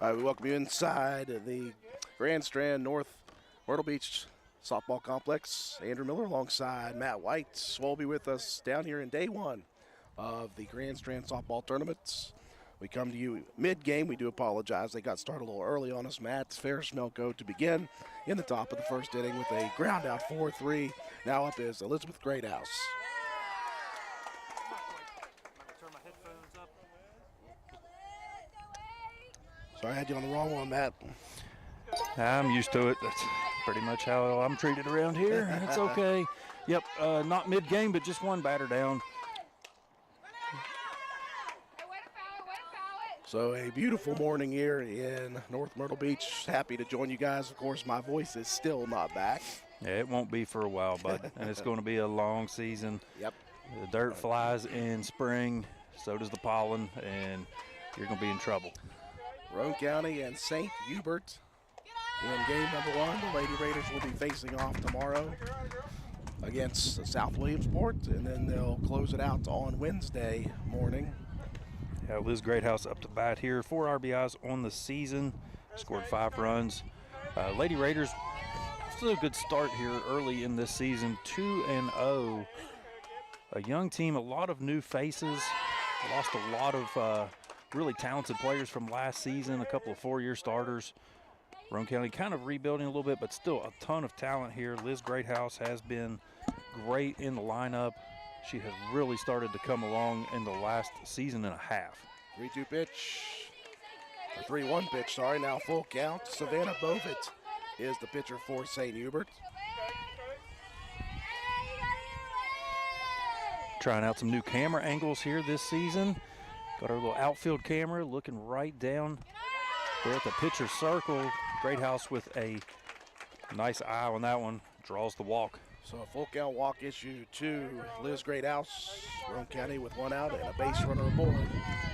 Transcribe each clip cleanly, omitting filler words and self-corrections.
We welcome you inside the Strand North Myrtle Beach Softball Complex. Andrew Miller alongside Matt White will be with us down here in day one of the Strand Softball Tournaments. We come to you mid-game. We do apologize. They got started a little early on us. Matt Ferris Melko to begin in the top of the first inning with a ground out 4-3. Now up is Elizabeth Greathouse. Sorry, I had you on the wrong one, Matt. I'm used to it. That's pretty much how I'm treated around here. It's okay. Yep, not mid-game, but just one batter down. So a beautiful morning here in North Myrtle Beach. Happy to join you guys. Of course, my voice is still not back. Yeah, it won't be for a while, bud. And it's going to be a long season. Yep. The dirt flies in spring, so does the pollen, and you're going to be in trouble. Roane County and St. Hubert in game number one. The Lady Raiders will be facing off tomorrow against South Williamsport, and then they'll close it out on Wednesday morning. Yeah, Liz Greathouse up to bat here. 4 RBIs on the season, scored 5 runs. Lady Raiders, still a good start here early in this season, 2-0. A young team, a lot of new faces, lost a lot of really talented players from last season, a couple of 4-year starters. Roane County kind of rebuilding a little bit, but still a ton of talent here. Liz Greathouse has been great in the lineup. She has really started to come along in the last season and a half. 3-2 pitch, or 3-1 pitch, sorry, now full count. Savannah Bovitt is the pitcher for St. Hubert. Trying out some new camera angles here this season. Got our little outfield camera looking right down there at the pitcher circle. Greathouse with a nice eye on that one, draws the walk. So a full count walk issue to Liz Greathouse. Roane County with 1 out and a base runner aboard.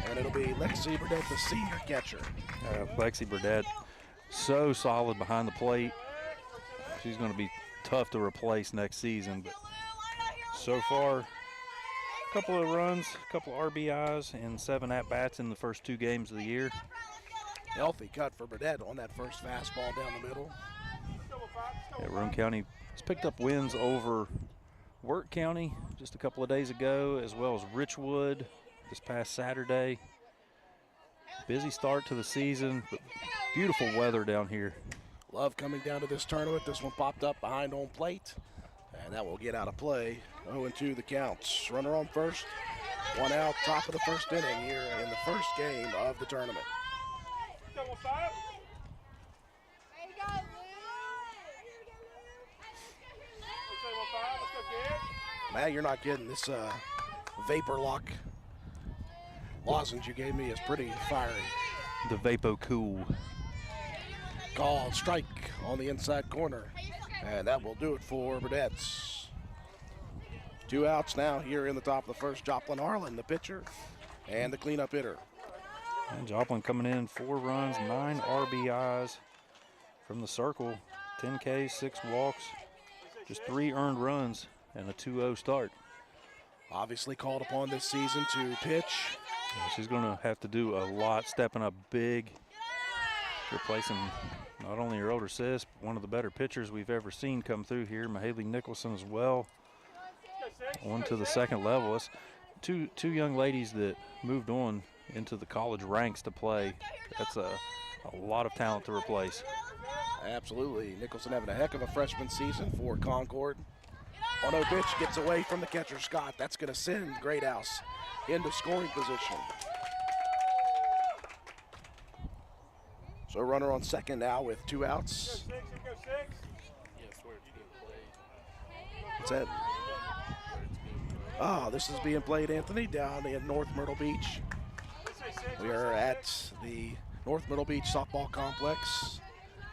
And it'll be Lexi Burdett, the senior catcher. Lexi Burdett, so solid behind the plate. She's going to be tough to replace next season. But so far, a couple of runs, a couple of RBIs, and 7 at-bats in the first 2 games of the year. Healthy cut for Burdett on that first fastball down the middle. Yeah, Roane County has picked up wins over Wirt County just a couple of days ago, as well as Richwood this past Saturday. Busy start to the season, but beautiful weather down here. Love coming down to this tournament. This one popped up behind home plate, and that will get out of play. 0-2 the counts. Runner on first, 1 out, top of the first inning here in the first game of the tournament. Matt, you're not kidding. This vapor lock lozenge you gave me is pretty fiery. The Vapo Cool. Called strike on the inside corner. And that will do it for Burdett's. 2 outs now here in the top of the first. Joplin Harlan, the pitcher, and the cleanup hitter. And Joplin coming in, 4 runs, 9 RBIs from the circle, 10 Ks, 6 walks, just 3 earned runs, and a 2-0 start. Obviously called upon this season to pitch. Yeah, she's going to have to do a lot, stepping up big, replacing not only her older sis, but one of the better pitchers we've ever seen come through here, Mahaley Nicholson as well, on to the second level. It's two young ladies that moved on into the college ranks to play. That's a lot of talent to replace. Absolutely. Nicholson having a heck of a freshman season for Concord. 1-0 pitch gets away from the catcher, Scott. That's going to send Greathouse into scoring position. So runner on second now with 2 outs. What's that? Oh, this is being played, Anthony, down in North Myrtle Beach. We are at the North Myrtle Beach Softball Complex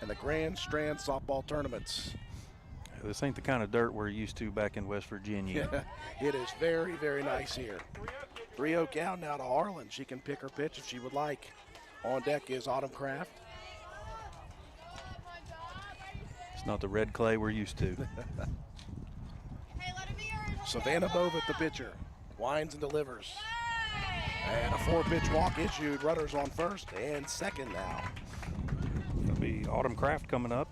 and the Strand Softball Tournaments. This ain't the kind of dirt we're used to back in West Virginia. Yeah, it is very, very nice here. 3-0 count now to Harlan. She can pick her pitch if she would like. On deck is Autumn Kraft. It's not the red clay we're used to. Savannah Bovitt, the pitcher, winds and delivers. And a 4-pitch walk issued. Runners on first and second now. That'll be Autumn Kraft coming up.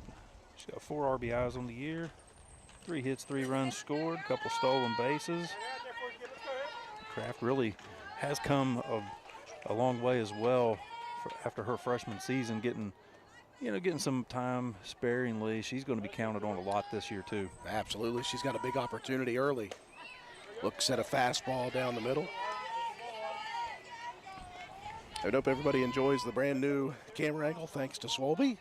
She's got 4 RBIs on the year, 3 hits, 3 runs scored, a couple stolen bases. Kraft really has come a long way as well after her freshman season, getting some time sparingly. She's going to be counted on a lot this year too. Absolutely, she's got a big opportunity early. Looks at a fastball down the middle. I hope everybody enjoys the brand new camera angle thanks to Swolby.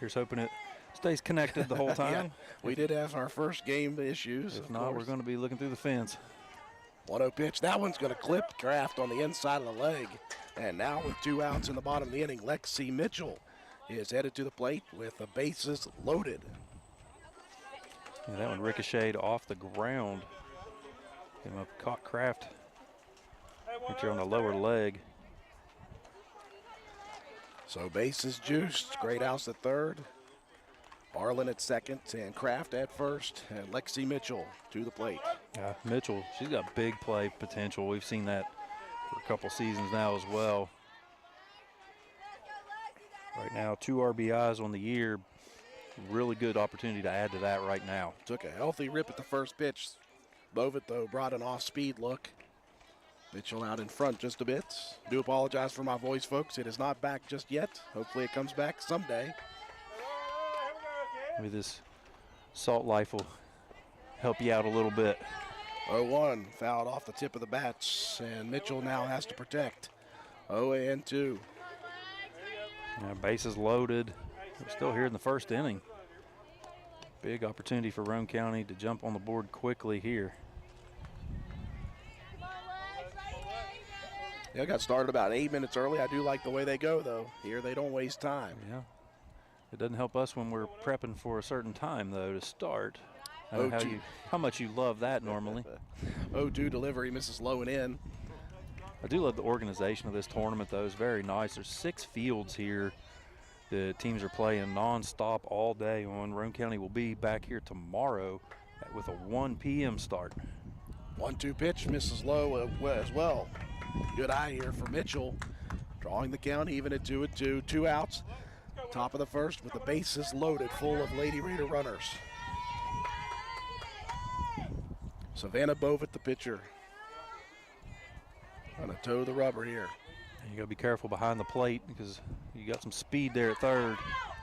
Here's hoping it stays connected the whole time. Yeah, we did have our first game issues. If not, we're going to be looking through the fence. 1-0 pitch. That one's going to clip Kraft on the inside of the leg. And now with 2 outs in the bottom of the inning, Lexi Mitchell is headed to the plate with the bases loaded. Yeah, that one ricocheted off the ground. Came up, caught Kraft right there on the lower leg. So bases juiced. Great house at third. Arlen at second and Kraft at first. And Lexi Mitchell to the plate. Mitchell, she's got big play potential. We've seen that for a couple seasons now as well. Right now, 2 RBIs on the year. Really good opportunity to add to that right now. Took a healthy rip at the first pitch. Bovett, though, brought an off-speed look. Mitchell out in front just a bit. Do apologize for my voice, folks. It is not back just yet. Hopefully it comes back someday. Maybe this Salt Life will help you out a little bit. 0-1, fouled off the tip of the bats, and Mitchell now has to protect. 0-2. Bases loaded. We're still here in the first inning. Big opportunity for Roane County to jump on the board quickly here. They got started about 8 minutes early. I do like the way they go, though. Here they don't waste time. Yeah. It doesn't help us when we're prepping for a certain time, though, to start. I don't know how much you love that normally. 0-2 delivery, misses low and in. I do love the organization of this tournament, though. It's very nice. There's 6 fields here. The teams are playing nonstop all day on. Roane County will be back here tomorrow with a 1 p.m. start. 1-2 pitch, misses low as well. Good eye here for Mitchell. Drawing the count even at 2-2. 2 outs. Top of the first with the bases loaded, full of Lady Raider runners. Savannah Bovett, the pitcher. Gonna toe the rubber here. And you gotta be careful behind the plate because you got some speed there at third.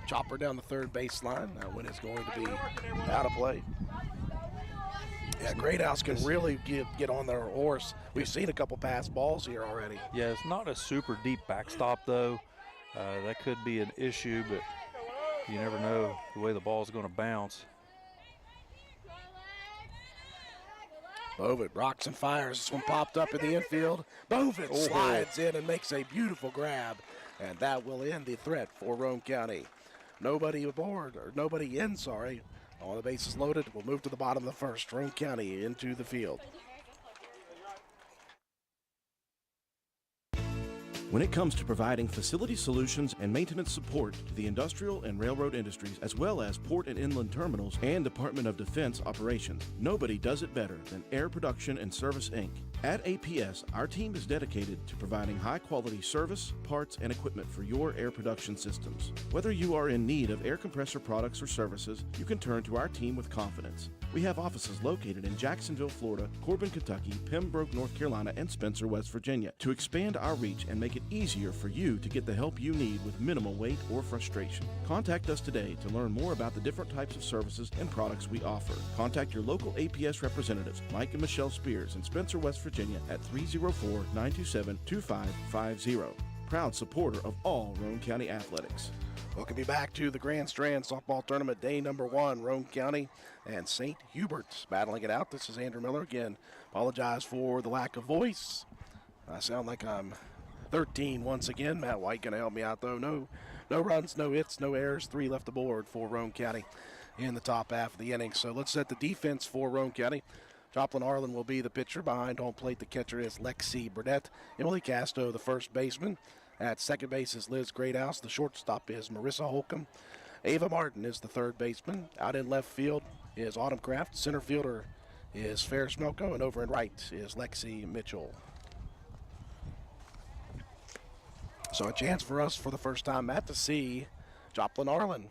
Chopper down the third baseline. That one is going to be out of play. Yeah, Greathouse can really get on their horse. We've seen a couple pass balls here already. Yeah, it's not a super deep backstop, though. That could be an issue, but you never know the way the ball's going to bounce. Bovett rocks and fires. This one popped up in the infield. Bovett slides in and makes a beautiful grab, and that will end the threat for Roane County. Nobody aboard, or nobody in, sorry. All the bases loaded. We'll move to the bottom of the first. Roane County into the field. When it comes to providing facility solutions and maintenance support to the industrial and railroad industries, as well as port and inland terminals and Department of Defense operations, nobody does it better than Air Production and Service, Inc. At APS, our team is dedicated to providing high-quality service, parts, and equipment for your air production systems. Whether you are in need of air compressor products or services, you can turn to our team with confidence. We have offices located in Jacksonville, Florida, Corbin, Kentucky, Pembroke, North Carolina, and Spencer, West Virginia, to expand our reach and make it easier for you to get the help you need with minimal wait or frustration. Contact us today to learn more about the different types of services and products we offer. Contact your local APS representatives, Mike and Michelle Spears in Spencer, West Virginia at 304-927-2550. Proud supporter of all Roane County athletics. Welcome you back to the Grand Strand Softball Tournament, day number 1. Roane County and St. Hubert battling it out. This is Andrew Miller again. Apologize for the lack of voice. I sound like I'm 13 once again. Matt White going to help me out, though. No runs, no hits, no errors. 3 left aboard for Roane County in the top half of the inning. So let's set the defense for Roane County. Joplin Arlen will be the pitcher. Behind home plate, the catcher is Lexi Burnett. Emily Casto, the first baseman. At second base is Liz Greathouse. The shortstop is Marissa Holcomb. Ava Martin is the third baseman. Out in left field is Autumn Kraft. Center fielder is Ferris Melko. And over in right is Lexi Mitchell. So a chance for us for the first time, Matt, to see Joplin Arlen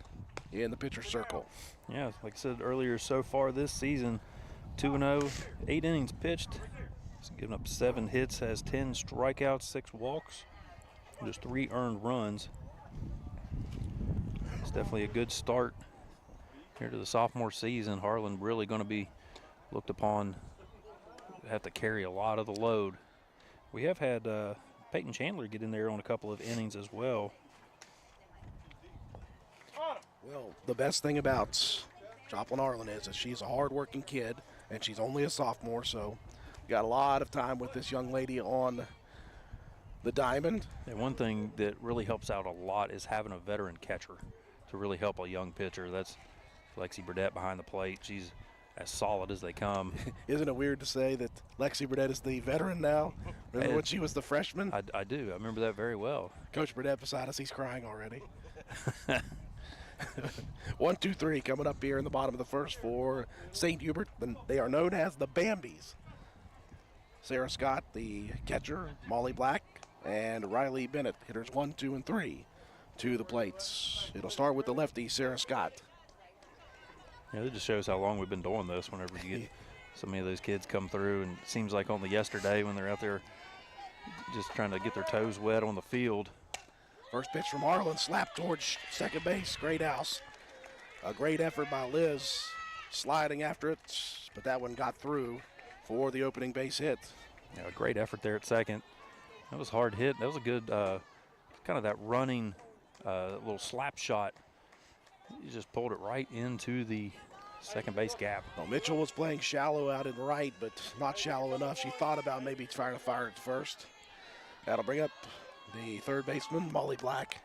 in the pitcher's circle. Yeah, like I said earlier, so far this season, 2-0, 8 innings pitched. He's given up 7 hits, has 10 strikeouts, 6 walks, just 3 earned runs. It's definitely a good start here to the sophomore season. Harlan really going to be looked upon, have to carry a lot of the load. We have had Peyton Chandler get in there on a couple of innings as well. Well, the best thing about Joplin Arlen is that she's a hard-working kid, and she's only a sophomore, so got a lot of time with this young lady on the diamond. And one thing that really helps out a lot is having a veteran catcher to really help a young pitcher. That's Lexi Burdett behind the plate. She's as solid as they come. Isn't it weird to say that Lexi Burdett is the veteran now? Remember when she was the freshman? I do. I remember that very well. Coach Burdett beside us, he's crying already. 1-2-3 coming up here in the bottom of the first for St. Hubert. They are known as the Bambies. Sarah Scott, the catcher, Molly Black, and Riley Bennett, hitters 1, 2, and 3 to the plates. It'll start with the lefty, Sarah Scott. Yeah, it just shows how long we've been doing this whenever you get so many of those kids come through. And it seems like only yesterday when they're out there just trying to get their toes wet on the field. First pitch from Arlen, slap towards second base, great house. A great effort by Liz, sliding after it, but that one got through for the opening base hit. Yeah, a great effort there at second. That was hard hit. That was a good kind of that running little slap shot. He just pulled it right into the second base gap. Well, Mitchell was playing shallow out in right, but not shallow enough. She thought about maybe trying to fire at first. That'll bring up the third baseman, Molly Black.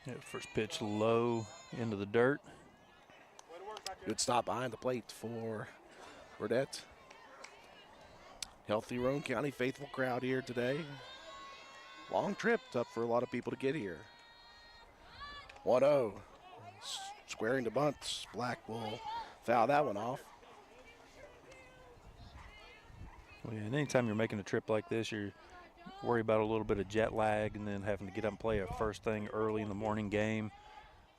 Yeah, first pitch low into the dirt. Good stop behind the plate for Burdett. Healthy Roane County faithful crowd here today. Long trip, tough for a lot of people to get here. 1-0. Squaring the bunts. Black will foul that one off. Well, yeah, and anytime you're making a trip like this, you're worried about a little bit of jet lag and then having to get up and play a first thing early in the morning game.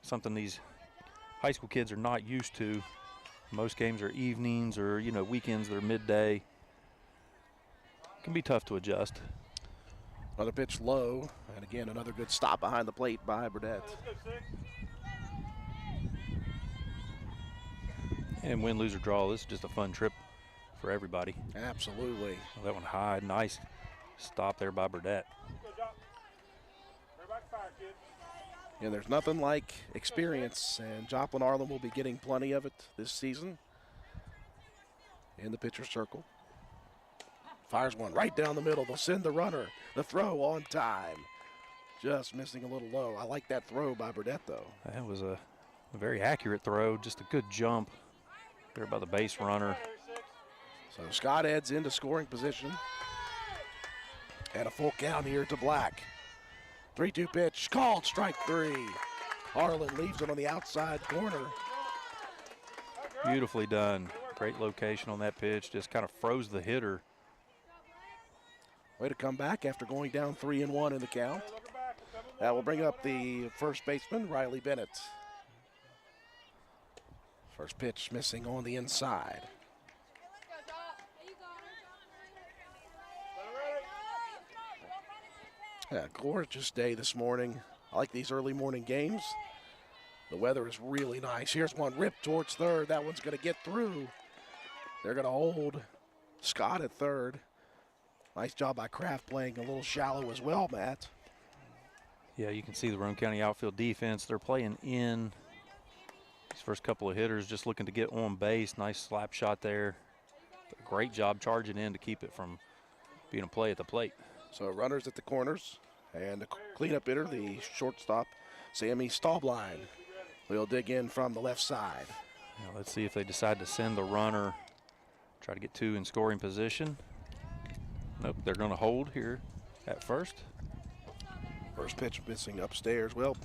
Something these high school kids are not used to. Most games are evenings or, weekends, they're midday. It can be tough to adjust. Another pitch low, and again, another good stop behind the plate by Burdett. And win, lose, or draw, this is just a fun trip for everybody. Absolutely. Well, that one high, nice stop there by Burdett. And there's nothing like experience, and Joplin Arlen will be getting plenty of it this season in the pitcher's circle. Fires one right down the middle. They'll send the runner. The throw on time. Just missing a little low. I like that throw by Burdett, though. That was a very accurate throw, just a good jump there by the base runner. So Scott heads into scoring position. And a full count here to Black. 3-2 pitch, called strike 3. Arlen leaves it on the outside corner. Beautifully done. Great location on that pitch, just kind of froze the hitter. Way to come back after going down 3-1 in the count. That will bring up the first baseman, Riley Bennett. First pitch missing on the inside. Yeah, gorgeous day this morning. I like these early morning games. The weather is really nice. Here's one ripped towards third. That one's going to get through. They're going to hold Scott at third. Nice job by Kraft playing a little shallow as well, Matt. Yeah, you can see the Roane County outfield defense. They're playing in. These first couple of hitters just looking to get on base. Nice slap shot there. But great job charging in to keep it from being a play at the plate. So runners at the corners, and the cleanup hitter, the shortstop, Sammy Staubline, will dig in from the left side. Now let's see if they decide to send the runner, try to get two in scoring position. Nope, they're going to hold here at first. First pitch missing upstairs. Well,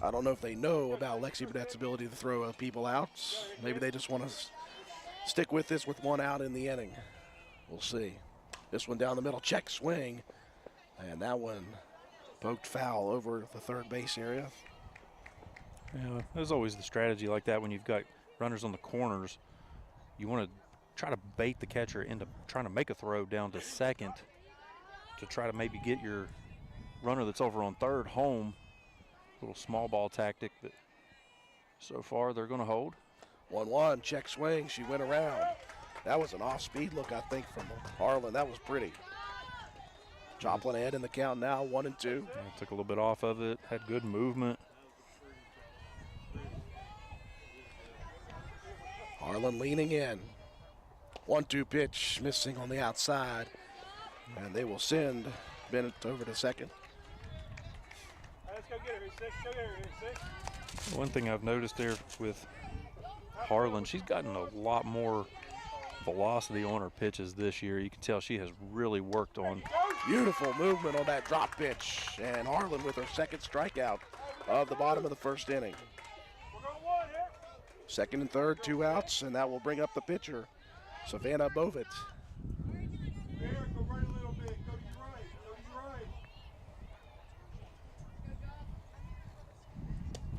I don't know if they know about Lexi Burdett's ability to throw people out. Maybe they just want to stick with this with one out in the inning. We'll see. This one down the middle, check swing. And that one poked foul over the third base area. Yeah, there's always the strategy like that when you've got runners on the corners. You want to try to bait the catcher into trying to make a throw down to second to try to maybe get your runner that's over on third home. Little small ball tactic, but so far they're going to hold. 1-1, check swing, she went around. That was an off-speed look, I think, from Harlan. That was pretty. Joplin ahead in the count now, 1-2. Yeah, took a little bit off of it, had good movement. Harlan leaning in. 1-2 pitch, missing on the outside. And they will send Bennett over to second. Let's go get her, six. Go get her, six. One thing I've noticed there with Harlan, she's gotten a lot more velocity on her pitches this year. You can tell she has really worked on. Beautiful movement on that drop pitch. And Harlan with her second strikeout of the bottom of the first inning. We're going one here. Second and third, 2 outs, and that will bring up the pitcher, Savannah Bovett. Here, go right a little bit. Go to your right. Go to your right.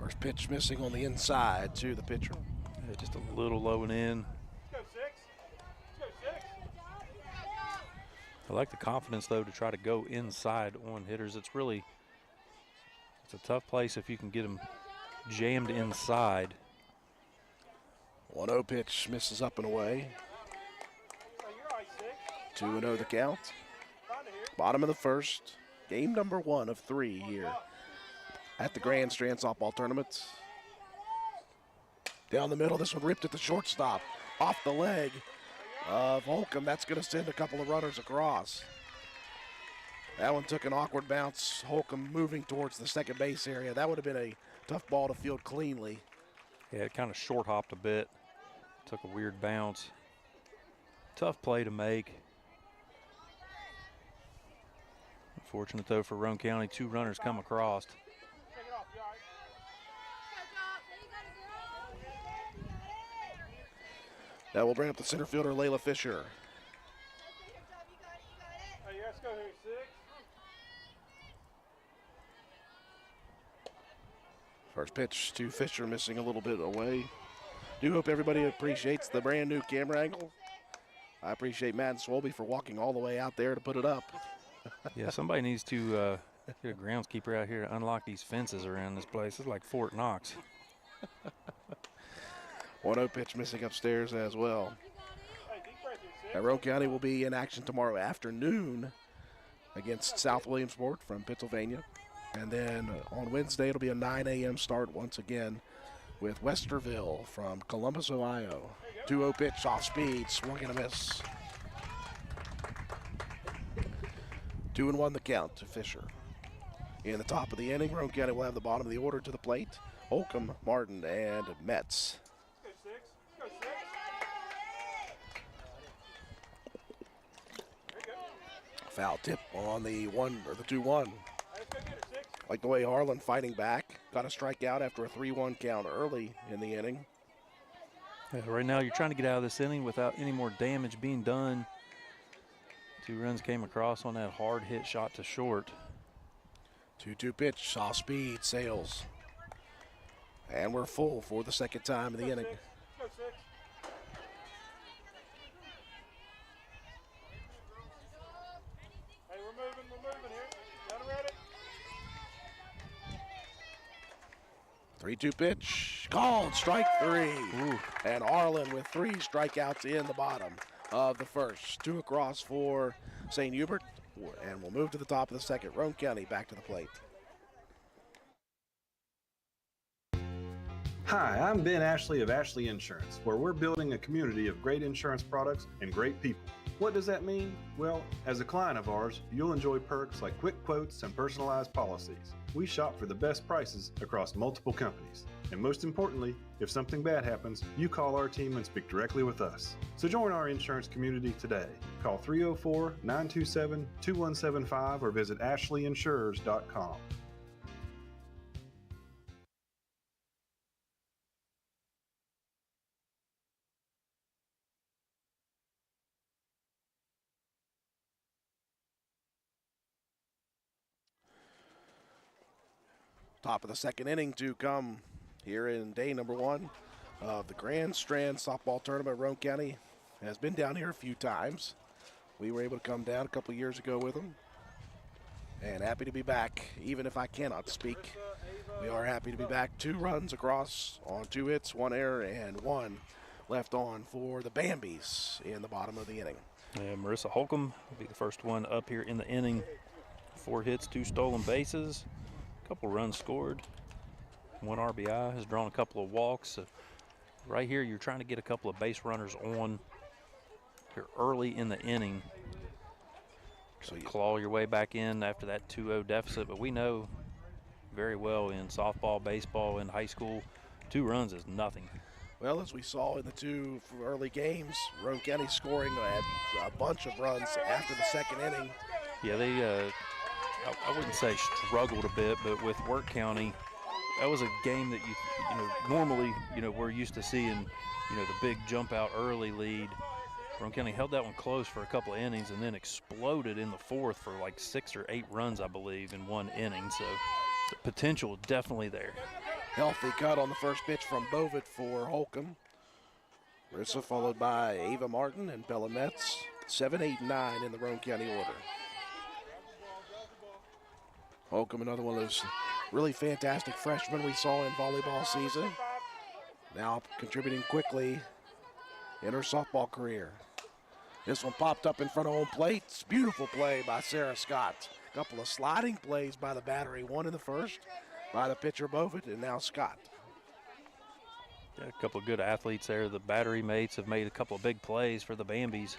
First pitch missing on the inside to the pitcher. Yeah, just a little low and in. Let's go six. Let's go six. I like the confidence, though, to try to go inside on hitters. It's a tough place if you can get them jammed inside. 1-0 pitch misses up and away. Oh, you're right, six. 2-0 the count. Find it here. Bottom of the first. Game number 1 of 3 here at the Grand Strand Softball Tournament. Down the middle, this one ripped at the shortstop. Off the leg of Holcomb. That's going to send a couple of runners across. That one took an awkward bounce. Holcomb moving towards the second base area. That would have been a tough ball to field cleanly. Yeah, it kind of short hopped a bit. Took a weird bounce. Tough play to make. Unfortunate, though, for Roane County, 2 runners come across. Take it off. You all right? That will bring up the center fielder, Layla Fisher. Hey, let's go here, six. First pitch to Fisher, missing a little bit away. Do hope everybody appreciates the brand new camera angle. I appreciate Matt and Swolby for walking all the way out there to put it up. Yeah, somebody needs to get a groundskeeper out here to unlock these fences around this place. It's like Fort Knox. 1-0 pitch missing upstairs as well. Hey, deep breath here, six. Roane County will be in action tomorrow afternoon against South Williamsport from Pennsylvania. And then on Wednesday, it'll be a 9 a.m. start once again with Westerville from Columbus, Ohio. 2-0 pitch off speed, swung and a miss. 2-1 the count to Fisher. In the top of the inning, Roane County will have the bottom of the order to the plate. Holcomb, Martin, and Metz. Let's go six. Let's go six. There you go. Foul tip on the 2-1. Hey, let's go get her, six. Like the way Harlan fighting back. Got a strikeout after a 3-1 count early in the inning. Yeah, right now, you're trying to get out of this inning without any more damage being done. 2 runs came across on that hard hit shot to short. 2-2 pitch, off speed, sails. And we're full for the second time in the inning. Let's go six. Hey, we're moving here. Got ready? 3-2 pitch, called, strike 3. Ooh. And Harlan with 3 strikeouts in the bottom of the first. 2 across for St. Hubert. And we'll move to the top of the second. Roane County back to the plate. Hi, I'm Ben Ashley of Ashley Insurance, where we're building a community of great insurance products and great people. What does that mean? Well, as a client of ours, you'll enjoy perks like quick quotes and personalized policies. We shop for the best prices across multiple companies. And most importantly, if something bad happens, you call our team and speak directly with us. So join our insurance community today. Call 304-927-2175 or visit ashleyinsurers.com. Top of the second inning to come here in day number 1 of the Grand Strand softball tournament. Roane County has been down here a few times. We were able to come down a couple years ago with them. And happy to be back, even if I cannot speak. We are happy to be back. 2 runs across on 2 hits, 1 error, and 1 left on for the Bambies in the bottom of the inning. And Marissa Holcomb will be the first one up here in the inning. 4 hits, 2 stolen bases, a couple runs scored, 1 RBI, has drawn a couple of walks. So right here, you're trying to get a couple of base runners on here early in the inning. So you claw your way back in after that 2-0 deficit. But we know very well in softball, baseball, in high school, 2 runs is nothing. Well, as we saw in the 2 early games, Roane County scoring a bunch of runs after the second inning. Yeah, they, I wouldn't say struggled a bit, but with Work County, that was a game that normally, we're used to seeing, the big jump out early lead. Roane County held that one close for a couple of innings and then exploded in the 4th for like 6 or 8 runs, I believe, in 1 inning. So the potential definitely there. Healthy cut on the first pitch from Bovitt for Holcomb. Marissa followed by Ava Martin and Bella Metz. 7, 8, 9 in the Roane County order. Holcomb, another one of those really fantastic freshmen we saw in volleyball season. Now contributing quickly in her softball career. This one popped up in front of home plate. It's beautiful play by Sarah Scott. A couple of sliding plays by the battery. 1 in the first by the pitcher Bovitt, and now Scott. Yeah, a couple of good athletes there. The battery mates have made a couple of big plays for the Bambies.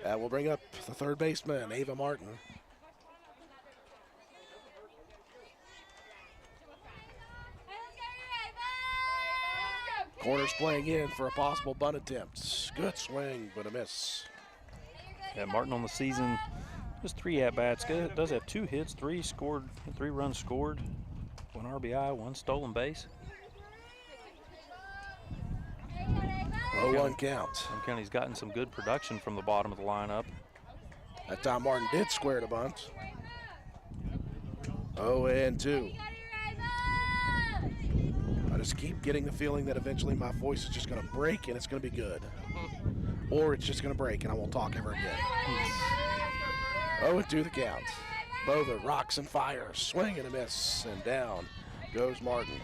That will bring up the third baseman, Ava Martin. Corners playing in for a possible bunt attempt. Good swing, but a miss. Yeah, Martin on the season, just 3 at-bats. Does have 2 hits, 3 runs scored, 1 RBI, 1 stolen base. 0-1 count. Roane County's gotten some good production from the bottom of the lineup. That time Martin did square the bunt. 0-2. I just keep getting the feeling that eventually my voice is just going to break and it's going to be good. Or it's just going to break and I won't talk ever again. 0-2 the count. Bovitt rocks and fires. Swing and a miss. And down goes Martin.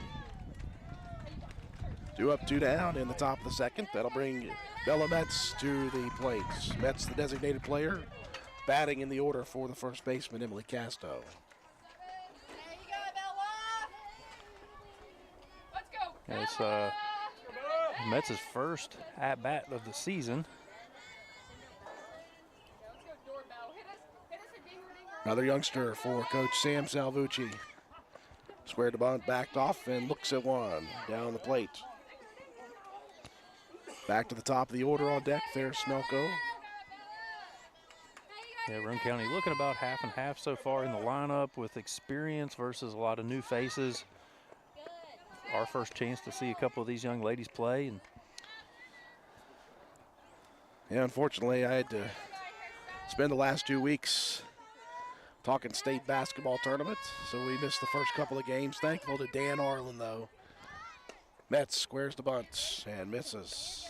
2 up, 2 down in the top of the second. That'll bring Bella Metz to the plate. Metz, the designated player, batting in the order for the first baseman, Emily Casto. It's Metz's first at-bat of the season. Another youngster for Coach Sam Salvucci. Squared the bunt, backed off, and looks at one down the plate. Back to the top of the order on deck there, Smelko. Yeah, Roane County looking about half and half so far in the lineup with experience versus a lot of new faces. Our first chance to see a couple of these young ladies play. And yeah, unfortunately, I had to spend the last 2 weeks talking state basketball tournament, so we missed the first couple of games. Thankful to Dan Arlen, though. Metz squares the bunt and misses.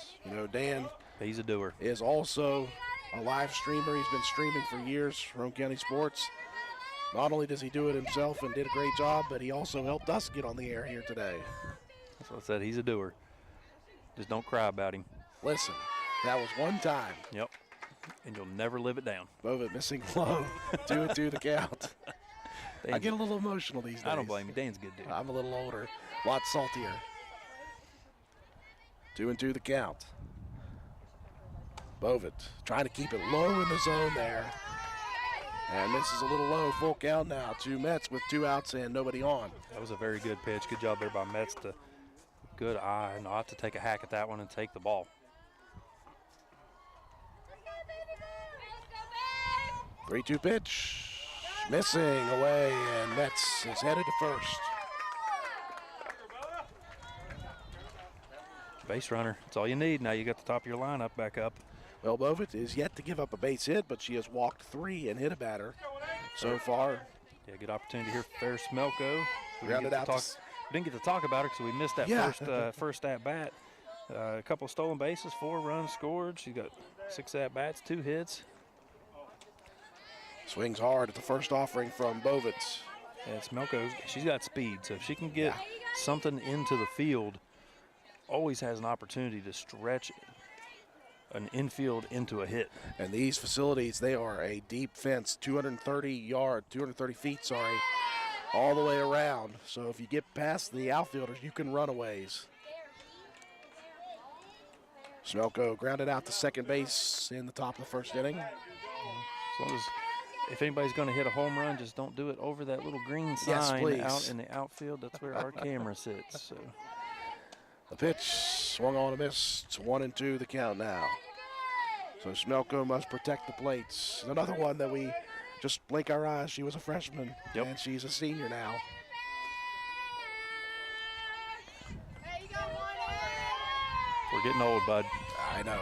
Dan, he's a doer, is also a live streamer. He's been streaming for years, Roane County Sports. Not only does he do it himself and did a great job, but he also helped us get on the air here today. That's what I said. He's a doer. Just don't cry about him. Listen, that was one time. Yep. And you'll never live it down. Bovitt missing low. 2-2 the count. I get a little emotional these days. I don't blame you. Dan's a good dude. I'm a little older, a lot saltier. 2-2 the count. Bovitt trying to keep it low in the zone there. And misses a little low. Full count now to Metz with 2 outs and nobody on. That was a very good pitch. Good job there by Metz. Good eye. Not to take a hack at that one and take the ball. 3-2 pitch. Missing away, and Metz is headed to first. Base runner. That's all you need. Now you got the top of your lineup back up. Well, Bovitt is yet to give up a base hit, but she has walked 3 and hit a batter so far Yeah, good opportunity here for Fair Smelko. We Grounded out. didn't get to talk about her because we missed that Yeah. first at bat. A couple of stolen bases, 4 runs scored. She's got 6 at bats, 2 hits. Swings hard at the first offering from Bovitz. And Smelko, she's got speed, so if she can get something into the field, always has an opportunity to stretch an infield into a hit. And these facilities, they are a deep fence, 230 feet, sorry, all the way around. So if you get past the outfielders, you can run a ways. Smelko grounded out to second base in the top of the first inning. As long as, if anybody's going to hit a home run, just don't do it over that little green Yes, sign please. out in the outfield. That's where our camera sits. So. The pitch swung on a miss. It's 1-2 the count now. So Smelko must protect the plates. Another one that we just blink our eyes. She was a freshman, and she's a senior now. We're getting old, bud. I know.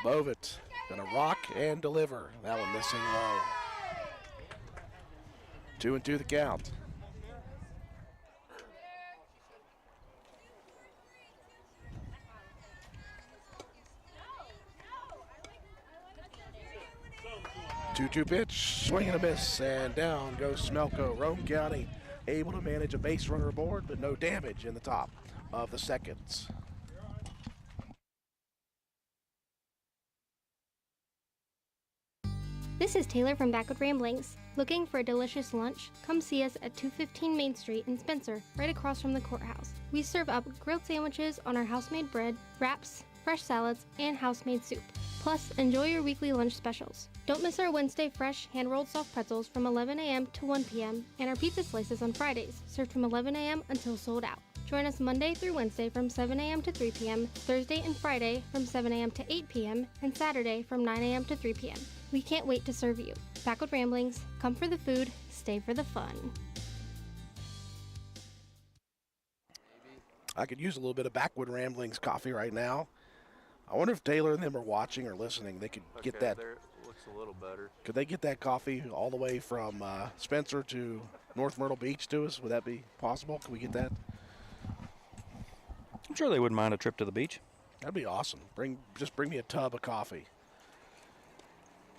Bovit gonna rock and deliver. That one missing low. 2-2 the count. Two-two pitch, swing and a miss, and down goes Smelko. Rome County able to manage a base runner aboard, but no damage in the top of the seconds. This is Taylor from Backwood Ramblings. Looking for a delicious lunch? Come see us at 215 Main Street in Spencer, right across from the courthouse. We serve up grilled sandwiches on our house-made bread, wraps, fresh salads, and house-made soup. Plus, enjoy your weekly lunch specials. Don't miss our Wednesday fresh hand-rolled soft pretzels from 11 a.m. to 1 p.m. and our pizza slices on Fridays, served from 11 a.m. until sold out. Join us Monday through Wednesday from 7 a.m. to 3 p.m., Thursday and Friday from 7 a.m. to 8 p.m., and Saturday from 9 a.m. to 3 p.m. We can't wait to serve you. Backwood Ramblings, come for the food, stay for the fun. I could use a little bit of Backwood Ramblings coffee right now. I wonder if Taylor and them are watching or listening. They could get that. There looks a little better. Could they get that coffee all the way from Spencer to North Myrtle Beach to us? Would that be possible? Can we get that? I'm sure they wouldn't mind a trip to the beach. That'd be awesome. Just bring me a tub of coffee.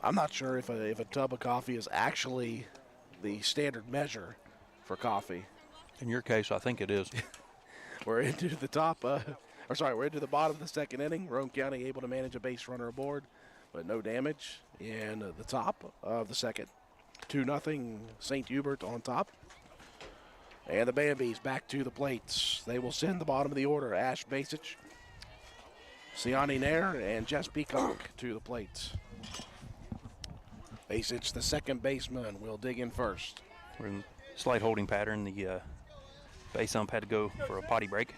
I'm not sure if a tub of coffee is actually the standard measure for coffee. In your case, I think it is. We're into the we're into the bottom of the second inning. Rome County able to manage a base runner aboard, but no damage in the top of the second. 2-0 St. Hubert on top. And the Bambies back to the plates. They will send the bottom of the order. Ash Basic, Siani Nair, and Jess Peacock to the plates. Basic, the second baseman, will dig in first. We're in slight holding pattern. The base ump had to go for a potty break.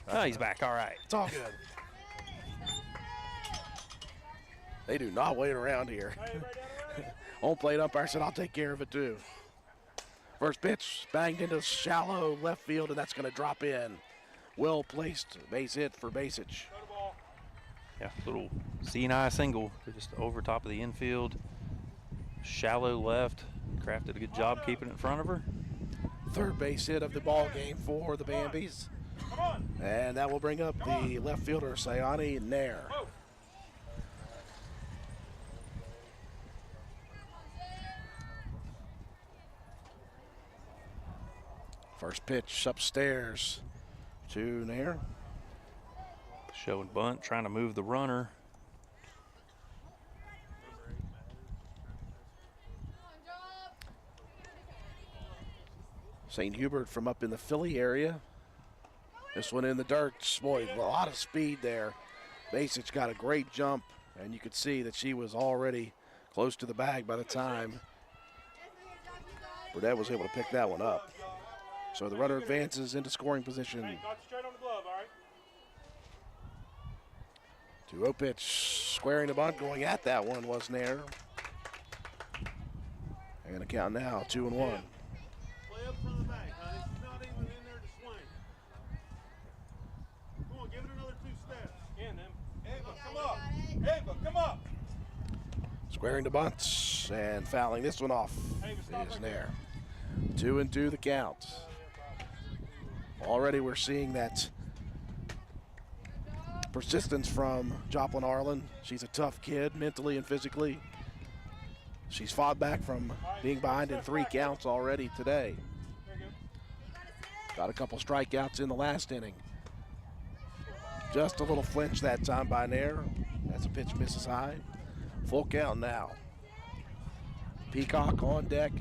Oh, he's back. All right. It's all good. They do not wait around here. Home plate umpire said, I'll take care of it too. First pitch banged into shallow left field, and that's going to drop in. Well placed base hit for Basic. Yeah, little C&I single, just over top of the infield. Shallow left. Kraft did a good job keeping it in front of her. Third base hit of the ball game for the Bambies. And that will bring up the left fielder, Siani Nair. First pitch upstairs to Nair. Show and bunt, trying to move the runner. St. Hubert from up in the Philly area. This one in the dirt. Boy, a lot of speed there. Basic got a great jump, and you could see that she was already close to the bag by the time Burdett was able to pick that one up. So the runner advances into scoring position. Hey, got straight on the glove, all right? 2-0 pitch, squaring the bunt, going at that one was Nair. And a count now, 2-1. Play up from the back, honey. She's not even in there to swing. Come on, give it another 2 steps. Ava, come up. Ava, come up. Squaring the bunt, and fouling this one off is Nair. 2-2 the count. Already we're seeing that persistence from Joplin Arlen. She's a tough kid mentally and physically. She's fought back from being behind in 3 counts already today. Got a couple strikeouts in the last inning. Just a little flinch that time by Nair. That's a pitch misses high. Full count now. Peacock on deck.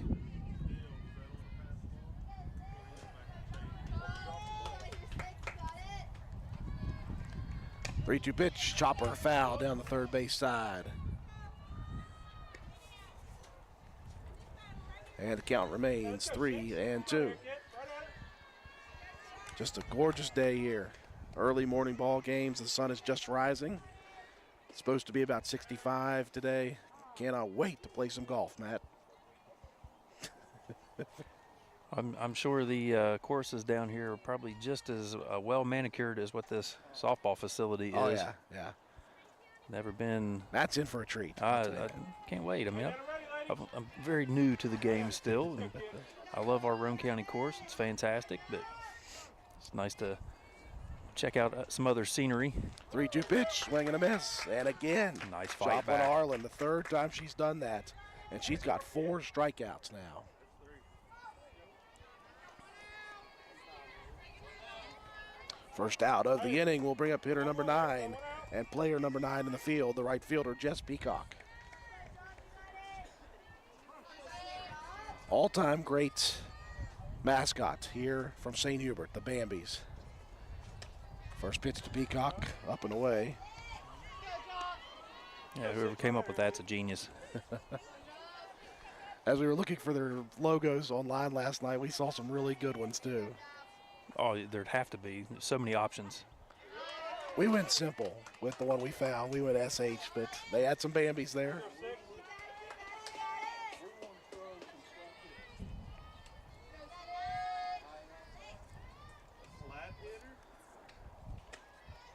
3-2 pitch, chopper foul down the third base side. And the count remains 3-2. Just a gorgeous day here. Early morning ball games, the sun is just rising. It's supposed to be about 65 today. Cannot wait to play some golf, Matt. I'm sure the courses down here are probably just as well manicured as what this softball facility is. Oh, yeah. Never been. Matt's in for a treat. I can't wait. I mean, I'm very new to the game still. And I love our Roane County course. It's fantastic, but it's nice to check out some other scenery. 3-2 pitch, swing and a miss. And again, Nice fight Joplin back. Arlen, the third time she's done that. And she's got 4 strikeouts now. First out of the inning will bring up hitter number 9 and player number 9 in the field, the right fielder, Jess Peacock. All-time great mascot here from St. Hubert, the Bambies. First pitch to Peacock, up and away. Yeah, whoever came up with that's a genius. As we were looking for their logos online last night, we saw some really good ones too. Oh, there'd have to be. There's so many options. We went simple with the one we found. We went SH, but they had some Bambies there.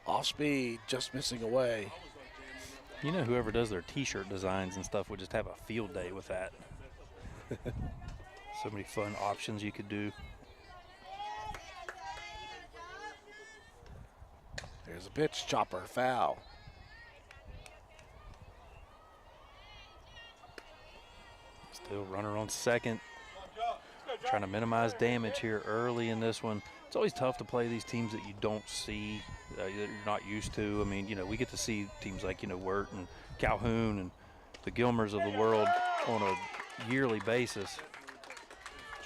Off speed, just missing away. You know, whoever does their T-shirt designs and stuff would just have a field day with that. So many fun options you could do. There's a pitch, chopper, foul. Still runner on second. Trying to minimize damage here early in this one. It's always tough to play these teams that you don't see, that you're not used to. I mean, you know, we get to see teams like, you know, Wirt and Calhoun and the Gilmers of the world on a yearly basis.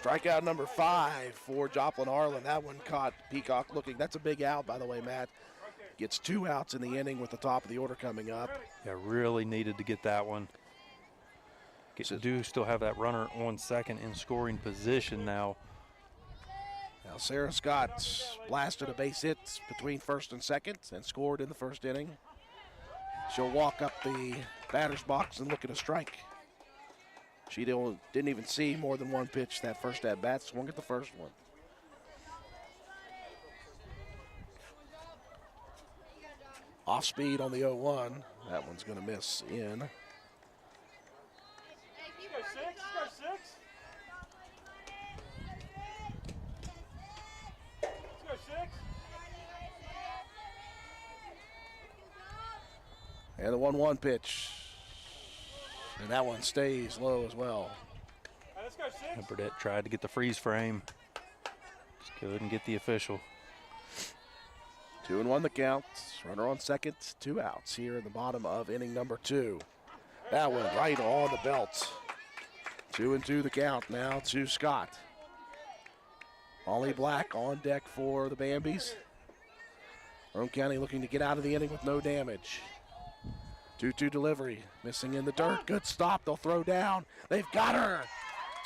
Strikeout number 5 for Joplin Arlen. That one caught Peacock looking. That's a big out, by the way, Matt. Gets 2 outs in the inning with the top of the order coming up. Yeah, really needed to get that one. Do still have that runner on second in scoring position now. Now Sarah Scott blasted a base hit between first and second and scored in the first inning. She'll walk up the batter's box and look at a strike. She didn't even see more than one pitch that first at bat. Swung at the first one. Off speed on the 0-1. That one's going to miss in. And the 1-1 pitch. And that one stays low as well. Burdette tried to get the freeze frame. Just couldn't get the official. 2-1 the count. Runner on second, 2 outs here in the bottom of inning number 2. That one right on the belt. 2-2 the count now to Scott. Ollie Black on deck for the Bambies. Roane County looking to get out of the inning with no damage. 2-2 delivery, missing in the dirt. Good stop, they'll throw down. They've got her.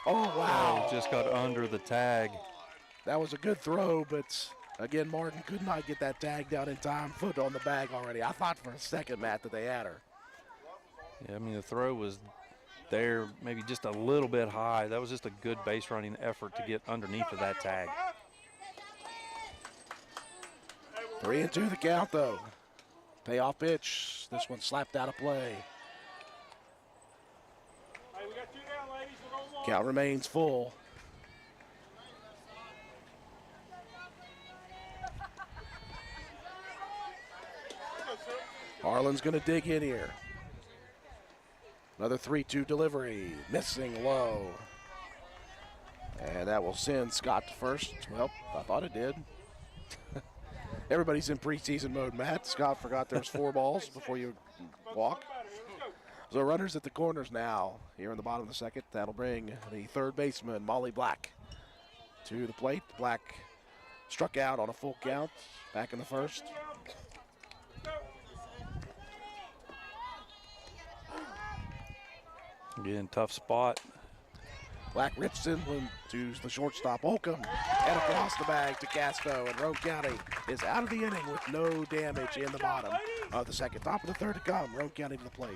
Oh, wow. Oh, just got under the tag. That was a good throw, but again, Martin could not get that tag down in time. Foot on the bag already. I thought for a second, Matt, that they had her. Yeah, I mean, the throw was there, maybe just a little bit high. That was just a good base running effort to get underneath of that tag. 3-2 the count, though. Payoff pitch. This one slapped out of play. We got 2 down, ladies. We're going 1. Count remains full. Harlan's going to dig in here. Another 3-2 delivery, missing low. And that will send Scott to first. Well, I thought it did. Everybody's in preseason mode, Matt. Scott forgot there's 4 balls before you walk. So runners at the corners now here in the bottom of the second. That'll bring the third baseman, Molly Black, to the plate. Black struck out on a full count back in the first. Again, tough spot. Black Richardson to the shortstop, Holcomb, and across the bag to Casco, and Roane County is out of the inning with no damage in the bottom of the second. Top of the third to come, Roane County to the plate.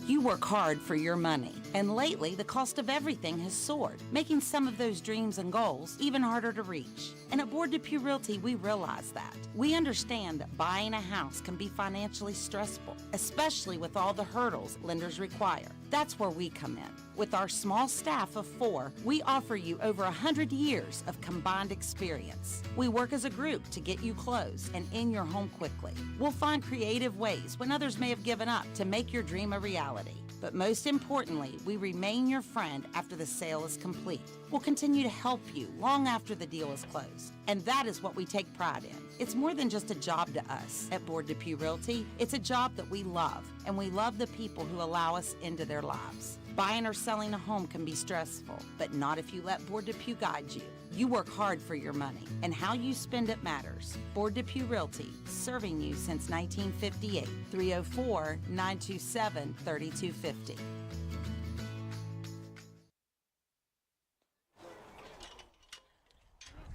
You work hard for your money, and lately the cost of everything has soared, making some of those dreams and goals even harder to reach. And at Board Depew Realty, we realize that. We understand that buying a house can be financially stressful, especially with all the hurdles lenders require. That's where we come in. With our small staff of 4, we offer you over 100 years of combined experience. We work as a group to get you closed and in your home quickly. We'll find creative ways when others may have given up to make your dream a reality. But most importantly, we remain your friend after the sale is complete. We'll continue to help you long after the deal is closed. And that is what we take pride in. It's more than just a job to us at Board Depew Realty. It's a job that we love, and we love the people who allow us into their lives. Buying or selling a home can be stressful, but not if you let Board Depew guide you. You work hard for your money, and how you spend it matters. Board Depew Realty, serving you since 1958. 304-927-3250.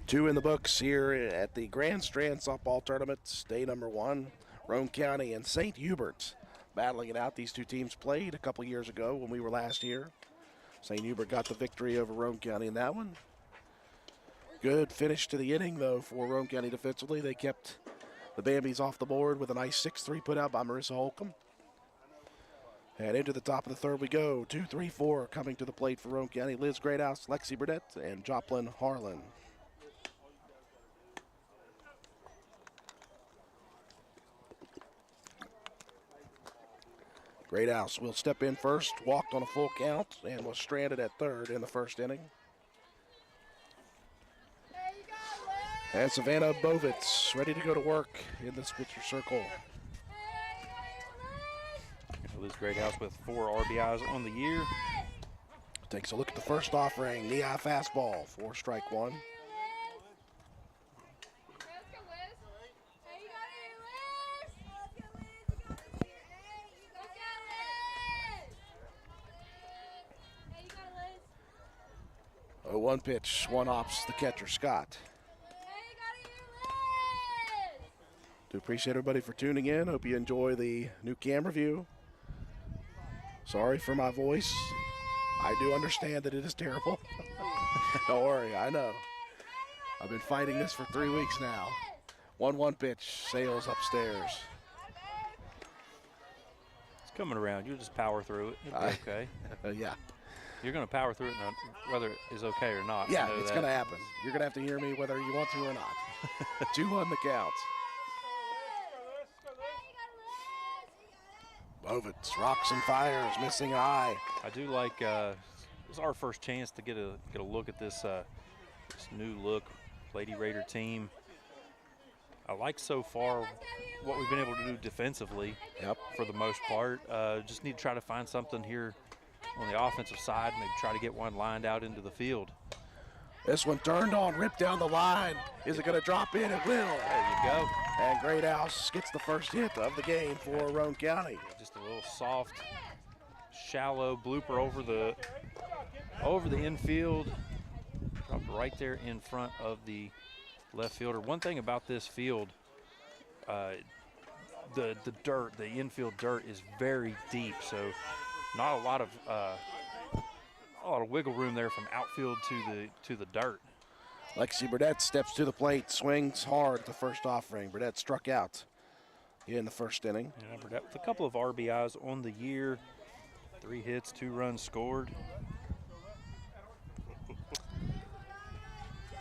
Two in the books here at the Grand Strand softball tournament, day number 1. Roane County and St. Hubert battling it out. These two teams played a couple years ago when we were last here. St. Hubert got the victory over Roane County in that one. Good finish to the inning, though, for Roane County defensively. They kept the Bambies off the board with a nice 6-3 put out by Marissa Holcomb. And into the top of the third we go. 2-3-4 coming to the plate for Roane County. Liz Greathouse, Lexi Burdett, and Joplin Harlan. Greathouse will step in first, walked on a full count, and was stranded at third in the first inning. And Savannah Bovitz ready to go to work in this pitcher circle. Liz Greathouse with 4 RBIs on the year. Takes a look at the first offering, knee-high fastball for strike 1. Oh, 1 pitch, 1 ops the catcher, Scott. Do appreciate everybody for tuning in. Hope you enjoy the new camera view. Sorry for my voice. I do understand that it is terrible. Don't worry, I know. I've been fighting this for 3 weeks now. 1-1 pitch, Sales upstairs. It's coming around. You'll just power through it. It'll be okay. Yeah. You're going to power through it whether it is okay or not. Yeah, it's going to happen. You're going to have to hear me whether you want to or not. 2-1 the count. Bovitz rocks and fires, missing eye. I do like, this is our first chance to get a look at this new look Lady Raider team. I like so far what we've been able to do defensively. Yep. For the most part. Just need to try to find something here on the offensive side, maybe try to get one lined out into the field. This one turned on, ripped down the line. Is it going to drop in? It will. There you go. And Greathouse gets the first hit of the game for Roane County. Just a little soft, shallow blooper over the infield. Dropped right there in front of the left fielder. One thing about this field, the dirt, the infield dirt is very deep, so not a lot of wiggle room there from outfield to the dirt. Lexi Burdett steps to the plate, swings hard at the first offering. Burdett struck out in the first inning. Yeah, Burdett with a couple of RBIs on the year. 3 hits, 2 runs scored.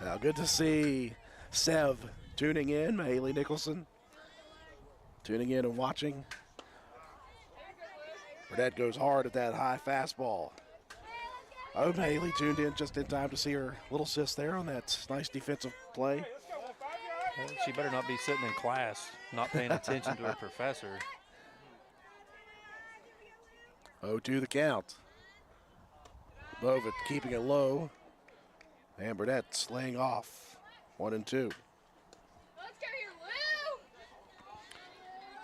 Now, good to see Sev tuning in, Haley Nicholson tuning in and watching. Burdett goes hard at that high fastball. I hope Haley tuned in just in time to see her little sis there on that nice defensive play. Well, she better not be sitting in class, not paying attention to her professor. 0-2 the count. Bovett keeping it low. And Burdett laying off. 1-2.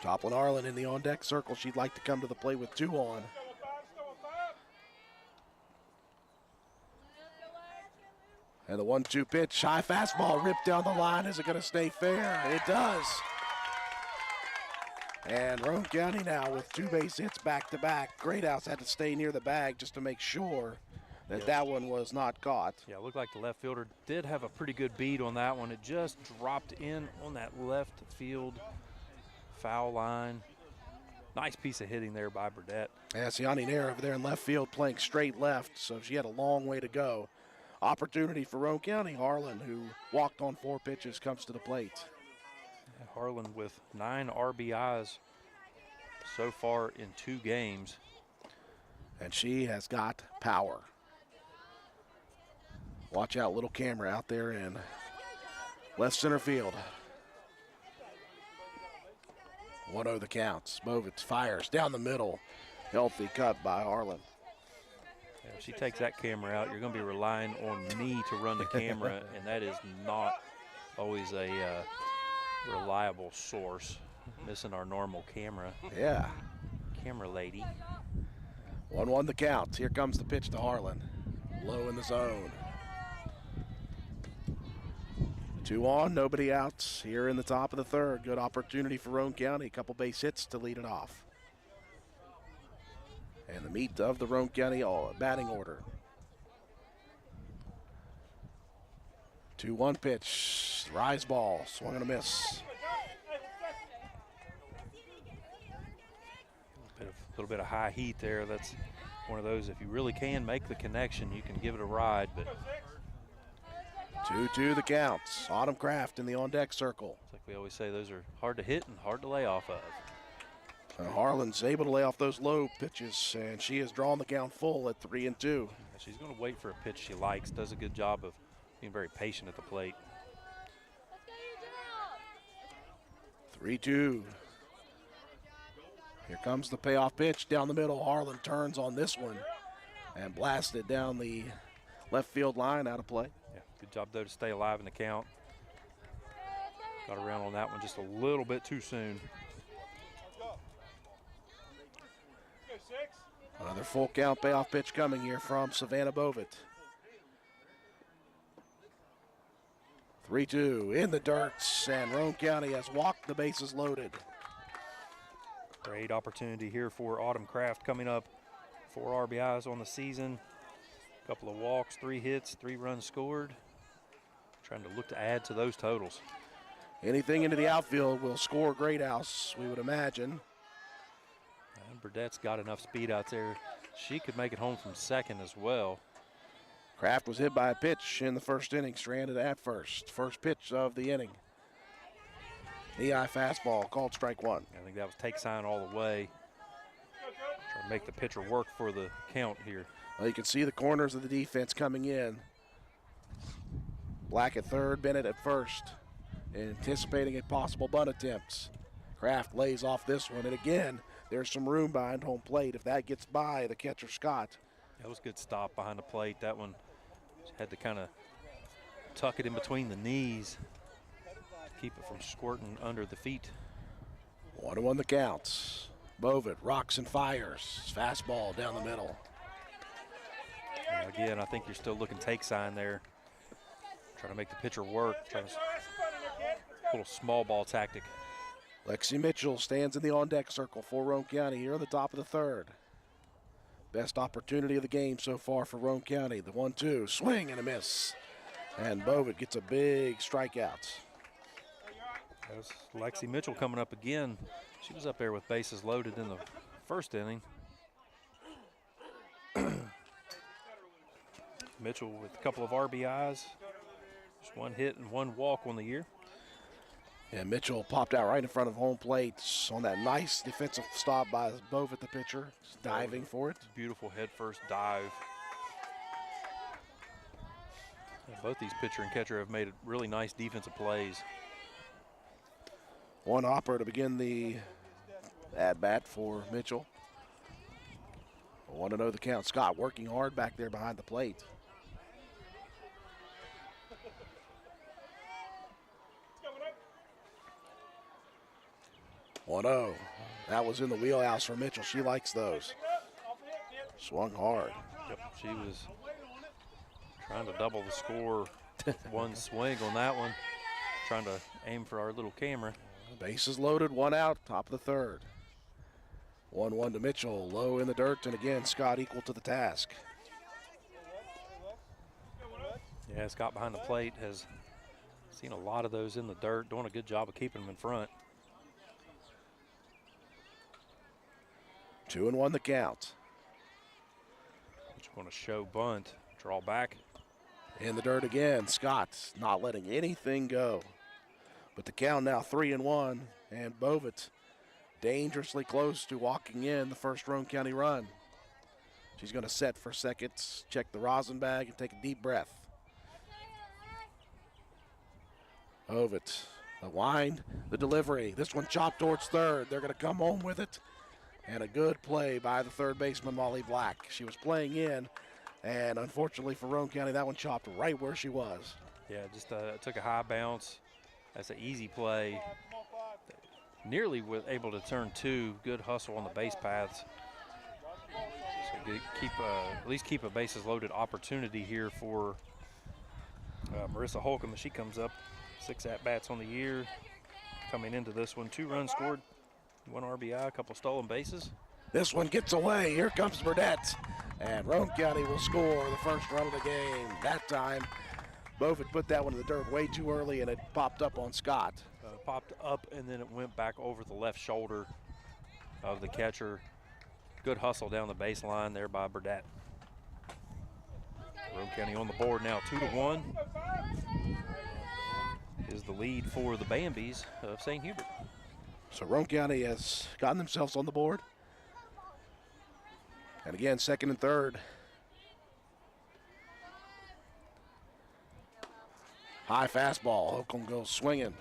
Joplin Arlen in the on-deck circle. She'd like to come to the plate with 2 on. And the 1-2 pitch, high fastball ripped down the line. Is it going to stay fair? It does. And Roane County now with 2 base hits back-to-back. Greathouse had to stay near the bag just to make sure that that one was not caught. Yeah, it looked like the left fielder did have a pretty good beat on that one. It just dropped in on that left field foul line. Nice piece of hitting there by Burdett. Yeah, Siani Nair over there in left field playing straight left, so she had a long way to go. Opportunity for Roane County. Harlan, who walked on 4 pitches, comes to the plate. Harlan with 9 RBIs so far in 2 games. And she has got power. Watch out, little camera out there in left center field. 1-0 the counts. Bovitz fires down the middle. Healthy cut by Harlan. Yeah, if she takes that camera out, you're going to be relying on me to run the camera, and that is not always a reliable source. Missing our normal camera. Yeah. Camera lady. 1-1 the count. Here comes the pitch to Harlan. Low in the zone. 2 on, nobody out here in the top of the 3rd. Good opportunity for Roane County. A couple base hits to lead it off. And the meat of the Roane County batting order. 2-1 pitch. Rise ball. Swung and a miss. A little bit of high heat there. That's one of those, if you really can make the connection, you can give it a ride. But 2-2 the counts. Autumn Craft in the on-deck circle. it's like we always say, those are hard to hit and hard to lay off of. Harlan's able to lay off those low pitches, and she has drawn the count full at 3-2. She's going to wait for a pitch she likes. Does a good job of being very patient at the plate. 3-2. Here comes the payoff pitch down the middle. Harlan turns on this one and blasted down the left field line, out of play. Yeah, good job, though, to stay alive in the count. Got around on that one just a little bit too soon. Another full count payoff pitch coming here from Savannah Bovett. 3-2 in the dirt, and Roane County has walked the bases loaded. Great opportunity here for Autumn Craft coming up. 4 RBIs on the season. A couple of walks, 3 hits, 3 runs scored. Trying to look to add to those totals. Anything into the outfield will score Greathouse, we would imagine. And Burdett's got enough speed out there. She could make it home from second as well. Kraft was hit by a pitch in the first inning, stranded at first. First pitch of the inning. Knee-high fastball, called strike 1. I think that was take sign all the way. Trying to make the pitcher work for the count here. Well, you can see the corners of the defense coming in. Black at third, Bennett at first, anticipating a possible bunt attempt. Kraft lays off this one, and again, there's some room behind home plate. If that gets by the catcher, Scott. That was a good stop behind the plate. That one had to kind of tuck it in between the knees. Keep it from squirting under the feet. 1-1 the counts. Bovett rocks and fires. Fastball down the middle. And again, I think you're still looking take sign there. Trying to make the pitcher work. Trying to little small ball tactic. Lexi Mitchell stands in the on-deck circle for Roane County here in the top of the 3rd. Best opportunity of the game so far for Roane County. The 1-2, swing and a miss. And Bovett gets a big strikeout. There's Lexi Mitchell coming up again. She was up there with bases loaded in the first inning. Mitchell with a couple of RBIs. Just one hit and one walk on the year. And Mitchell popped out right in front of home plate on that nice defensive stop by Bovett, the pitcher, just diving for it. Beautiful head first dive. And both these pitcher and catcher have made really nice defensive plays. One hopper to begin the at-bat for Mitchell. 1-0 the count. Scott working hard back there behind the plate. One-0. That was in the wheelhouse for Mitchell. She likes those. Swung hard. Yep, she was trying to double the score. One swing on that one. Trying to aim for our little camera. Bases loaded, one out, top of the third. 1-1 to Mitchell, low in the dirt, and again, Scott equal to the task. Yeah, Scott behind the plate has seen a lot of those in the dirt, doing a good job of keeping them in front. 2-1 the count. Just going to show bunt, draw back. In the dirt again, Scott not letting anything go. But the count now 3-1, and Bovett dangerously close to walking in the first Roane County run. She's going to set for seconds, check the rosin bag, and take a deep breath. Bovett, the wind, the delivery. This one chopped towards third. They're going to come home with it. And a good play by the third baseman, Molly Black. She was playing in, and unfortunately for Roane County, that one chopped right where she was. Yeah, just took a high bounce. That's an easy play. Nearly able to turn two. Good hustle on the base paths. So at least keep a bases loaded opportunity here for Marissa Holcomb as she comes up. 6 at-bats on the year. Coming into this one, 2 runs scored, 1 RBI, a couple stolen bases. This one gets away. Here comes Burdett. And Roane County will score the first run of the game. That time, Bovett put that one in the dirt way too early, and it popped up on Scott. Popped up, and then it went back over the left shoulder of the catcher. Good hustle down the baseline there by Burdett. Roane County on the board now, 2-1. Is the lead for the Bambies of St. Hubert. So Roane County has gotten themselves on the board. And again, second and third. High fastball. Holcomb goes swinging.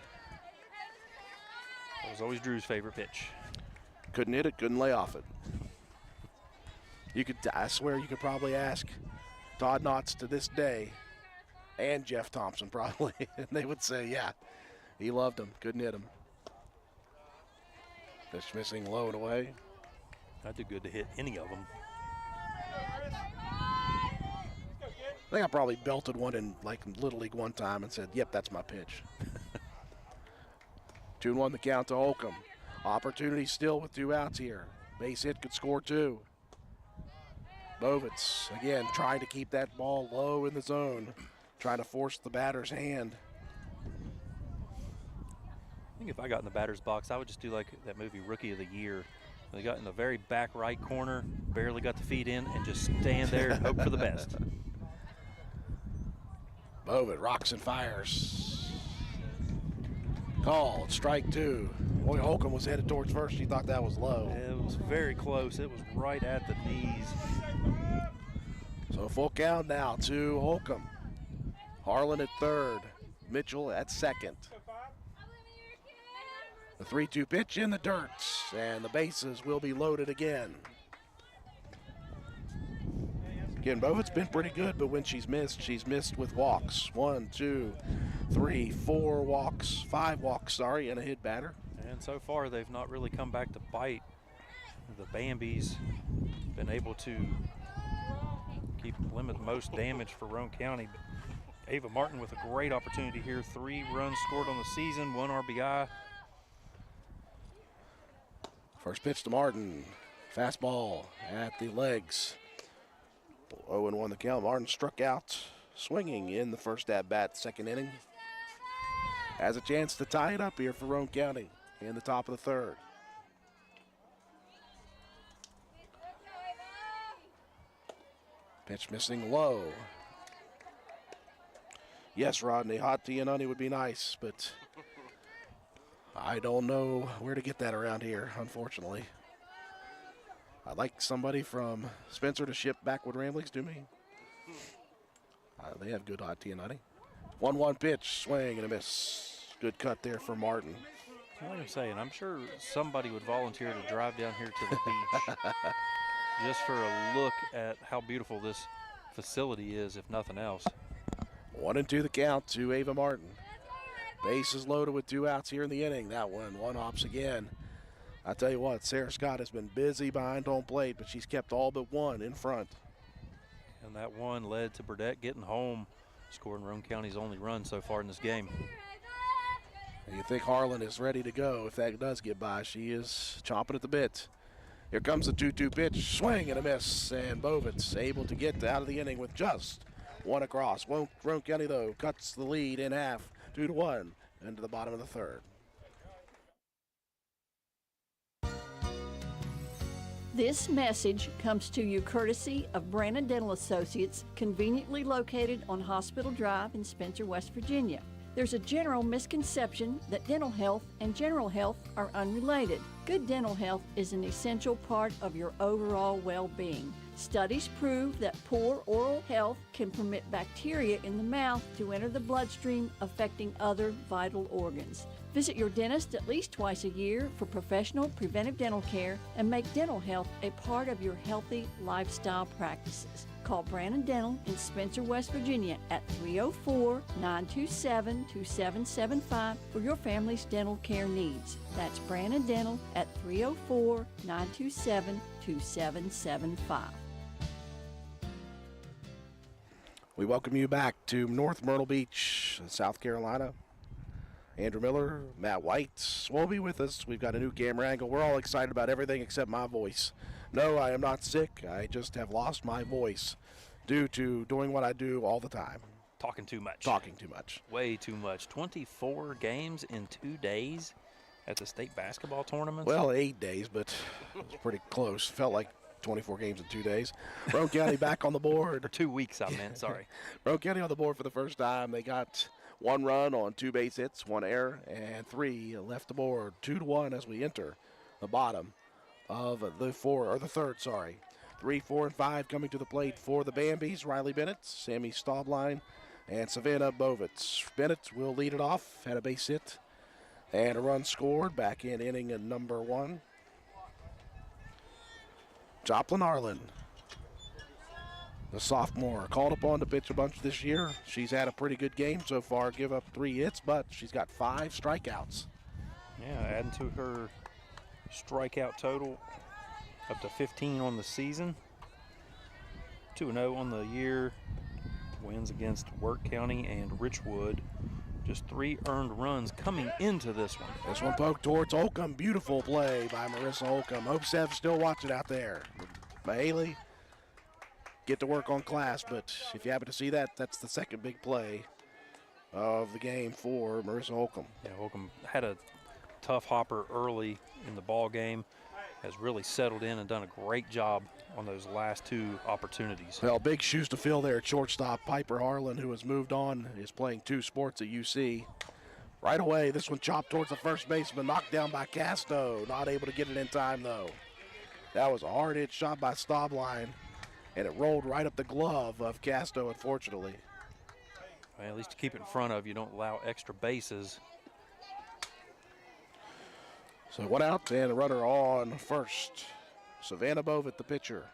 That was always Drew's favorite pitch. Couldn't hit it, couldn't lay off it. I swear you could probably ask Todd Knotts to this day, and Jeff Thompson probably, and they would say, yeah, he loved him, couldn't hit him. Pitch missing low and away. I'd do good to hit any of them. I think I probably belted one in like Little League one time and said, yep, that's my pitch. 2-1 the count to Holcomb. Opportunity still with 2 outs here. Base hit could score 2. Bovitz, again, trying to keep that ball low in the zone, trying to force the batter's hand. I think if I got in the batter's box, I would just do like that movie Rookie of the Year. They got in the very back right corner, barely got the feet in, and just stand there and hope for the best. Bovett rocks and fires. Called, strike 2. Boy, Holcomb was headed towards first. He thought that was low. It was very close. It was right at the knees. So full count now to Holcomb. Harlan at third. Mitchell at second. The 3-2 pitch in the dirt, and the bases will be loaded again. Again, Bovett's been pretty good, but when she's missed with walks. 1, 2, 3, 4 walks, 5 walks, and a hit batter. And so far, they've not really come back to bite. The Bambies been able to limit most damage for Roane County. But Ava Martin with a great opportunity here. 3 runs scored on the season, 1 RBI. First pitch to Martin. Fastball at the legs. 0-1 the count. Martin struck out swinging in the first at-bat, second inning. has a chance to tie it up here for Roane County in the top of the third. Pitch missing low. Yes, Rodney, hot tea and honey would be nice, but I don't know where to get that around here, unfortunately. I'd like somebody from Spencer to ship back with Ramblings to me. They have good hot tea and honey. 1-1 pitch, swing and a miss. Good cut there for Martin. Like I'm saying, I'm sure somebody would volunteer to drive down here to the beach just for a look at how beautiful this facility is, if nothing else. 1-2 the count to Ava Martin. Base is loaded with 2 outs here in the inning. That one hops again. I tell you what, Sarah Scott has been busy behind home plate, but she's kept all but one in front. And that one led to Burdett getting home, scoring Roane County's only run so far in this game. And you think Harlan is ready to go if that does get by. She is chomping at the bit. Here comes the 2-2 pitch, swing and a miss, and Bovitz able to get out of the inning with just one across. Roane County, though, cuts the lead in half, 2-1, into the bottom of the third. This message comes to you courtesy of Brannon Dental Associates, conveniently located on Hospital Drive in Spencer, West Virginia. There's a general misconception that dental health and general health are unrelated. Good dental health is an essential part of your overall well-being. Studies prove that poor oral health can permit bacteria in the mouth to enter the bloodstream, affecting other vital organs. Visit your dentist at least twice a year for professional preventive dental care and make dental health a part of your healthy lifestyle practices. Call Brannon Dental in Spencer, West Virginia at 304-927-2775 for your family's dental care needs. That's Brannon Dental at 304-927-2775. We welcome you back to North Myrtle Beach, South Carolina. Andrew Miller, Matt White will be with us. We've got a new camera angle. We're all excited about everything except my voice. No, I am not sick. I just have lost my voice due to doing what I do all the time. Talking too much. Talking too much. Way too much. 24 games in 2 days at the state basketball tournament. Well, 8 days, but it was pretty close. Felt like 24 games in 2 days. Roane County back on the board. Or 2 weeks, I meant, sorry. Roane County on the board for the first time. They got 1 run on 2 base hits, 1 error, and 3 left the board. 2-1 as we enter the bottom of the third. 3, 4, and 5 coming to the plate for the Bambies. Riley Bennett, Sammy Staubline, and Savannah Bovitz. Bennett will lead it off. Had a base hit and a run scored back in inning number 1. Joplin Arlen, the sophomore, called upon to pitch a bunch this year. She's had a pretty good game so far, give up 3 hits, but she's got 5 strikeouts. Yeah, adding to her strikeout total, up to 15 on the season. 2-0 on the year. Wins against Work County and Richwood. Just 3 earned runs coming into this one. This one poked towards Holcomb. Beautiful play by Marissa Holcomb. Hope Sev's still watching out there. Mahaley, get to work on class, but if you happen to see that, that's the second big play of the game for Marissa Holcomb. Yeah, Holcomb had a tough hopper early in the ball game, has really settled in and done a great job on those last 2 opportunities. Well, big shoes to fill there at shortstop. Piper Harlan, who has moved on, is playing 2 sports at UC. Right away, this one chopped towards the first baseman, knocked down by Casto. Not able to get it in time, though. That was a hard hit shot by Staubline, and it rolled right up the glove of Casto, unfortunately. Well, at least to keep it in front of you, don't allow extra bases. So 1 out and a runner on first. Savannah Bovett, the pitcher,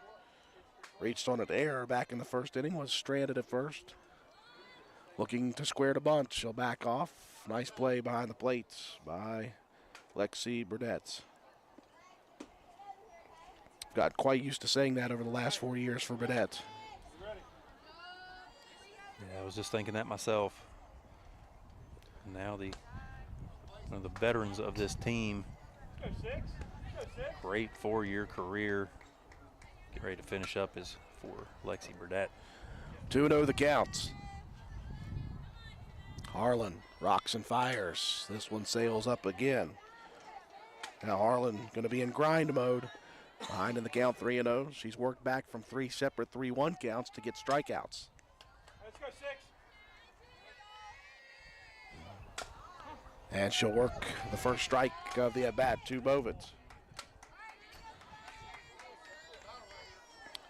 reached on an error back in the first inning, was stranded at first. Looking to square the bunt, she'll back off. Nice play behind the plate by Lexi Burdett. Got quite used to saying that over the last 4 years for Burdett. Yeah, I was just thinking that myself. Now one of the veterans of this team. Great 4-year career. Get ready to finish up is for Lexi Burdett. 2-0 the counts. Harlan Rocks and fires. This one sails up again. Now Harlan going to be in grind mode. Behind in the count 3-0. She's worked back from 3 separate 3-1 counts to get strikeouts. Let's go 6. And she'll work the first strike of the at-bat to Bovitz.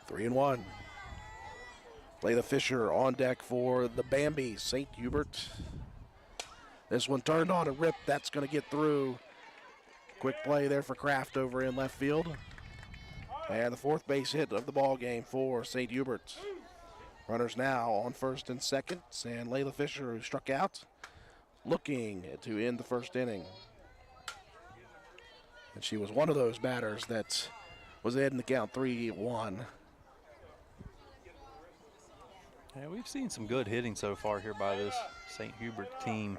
3-1. Layla Fisher on deck for the Bambi, St. Hubert. This one turned on a rip. That's going to get through. Quick play there for Kraft over in left field. And the 4th base hit of the ball game for St. Hubert. Runners now on first and second. And Layla Fisher, who struck out, looking to end the first inning. And she was one of those batters that was ahead in the count 3-1. Yeah, we've seen some good hitting so far here by this St. Hubert team.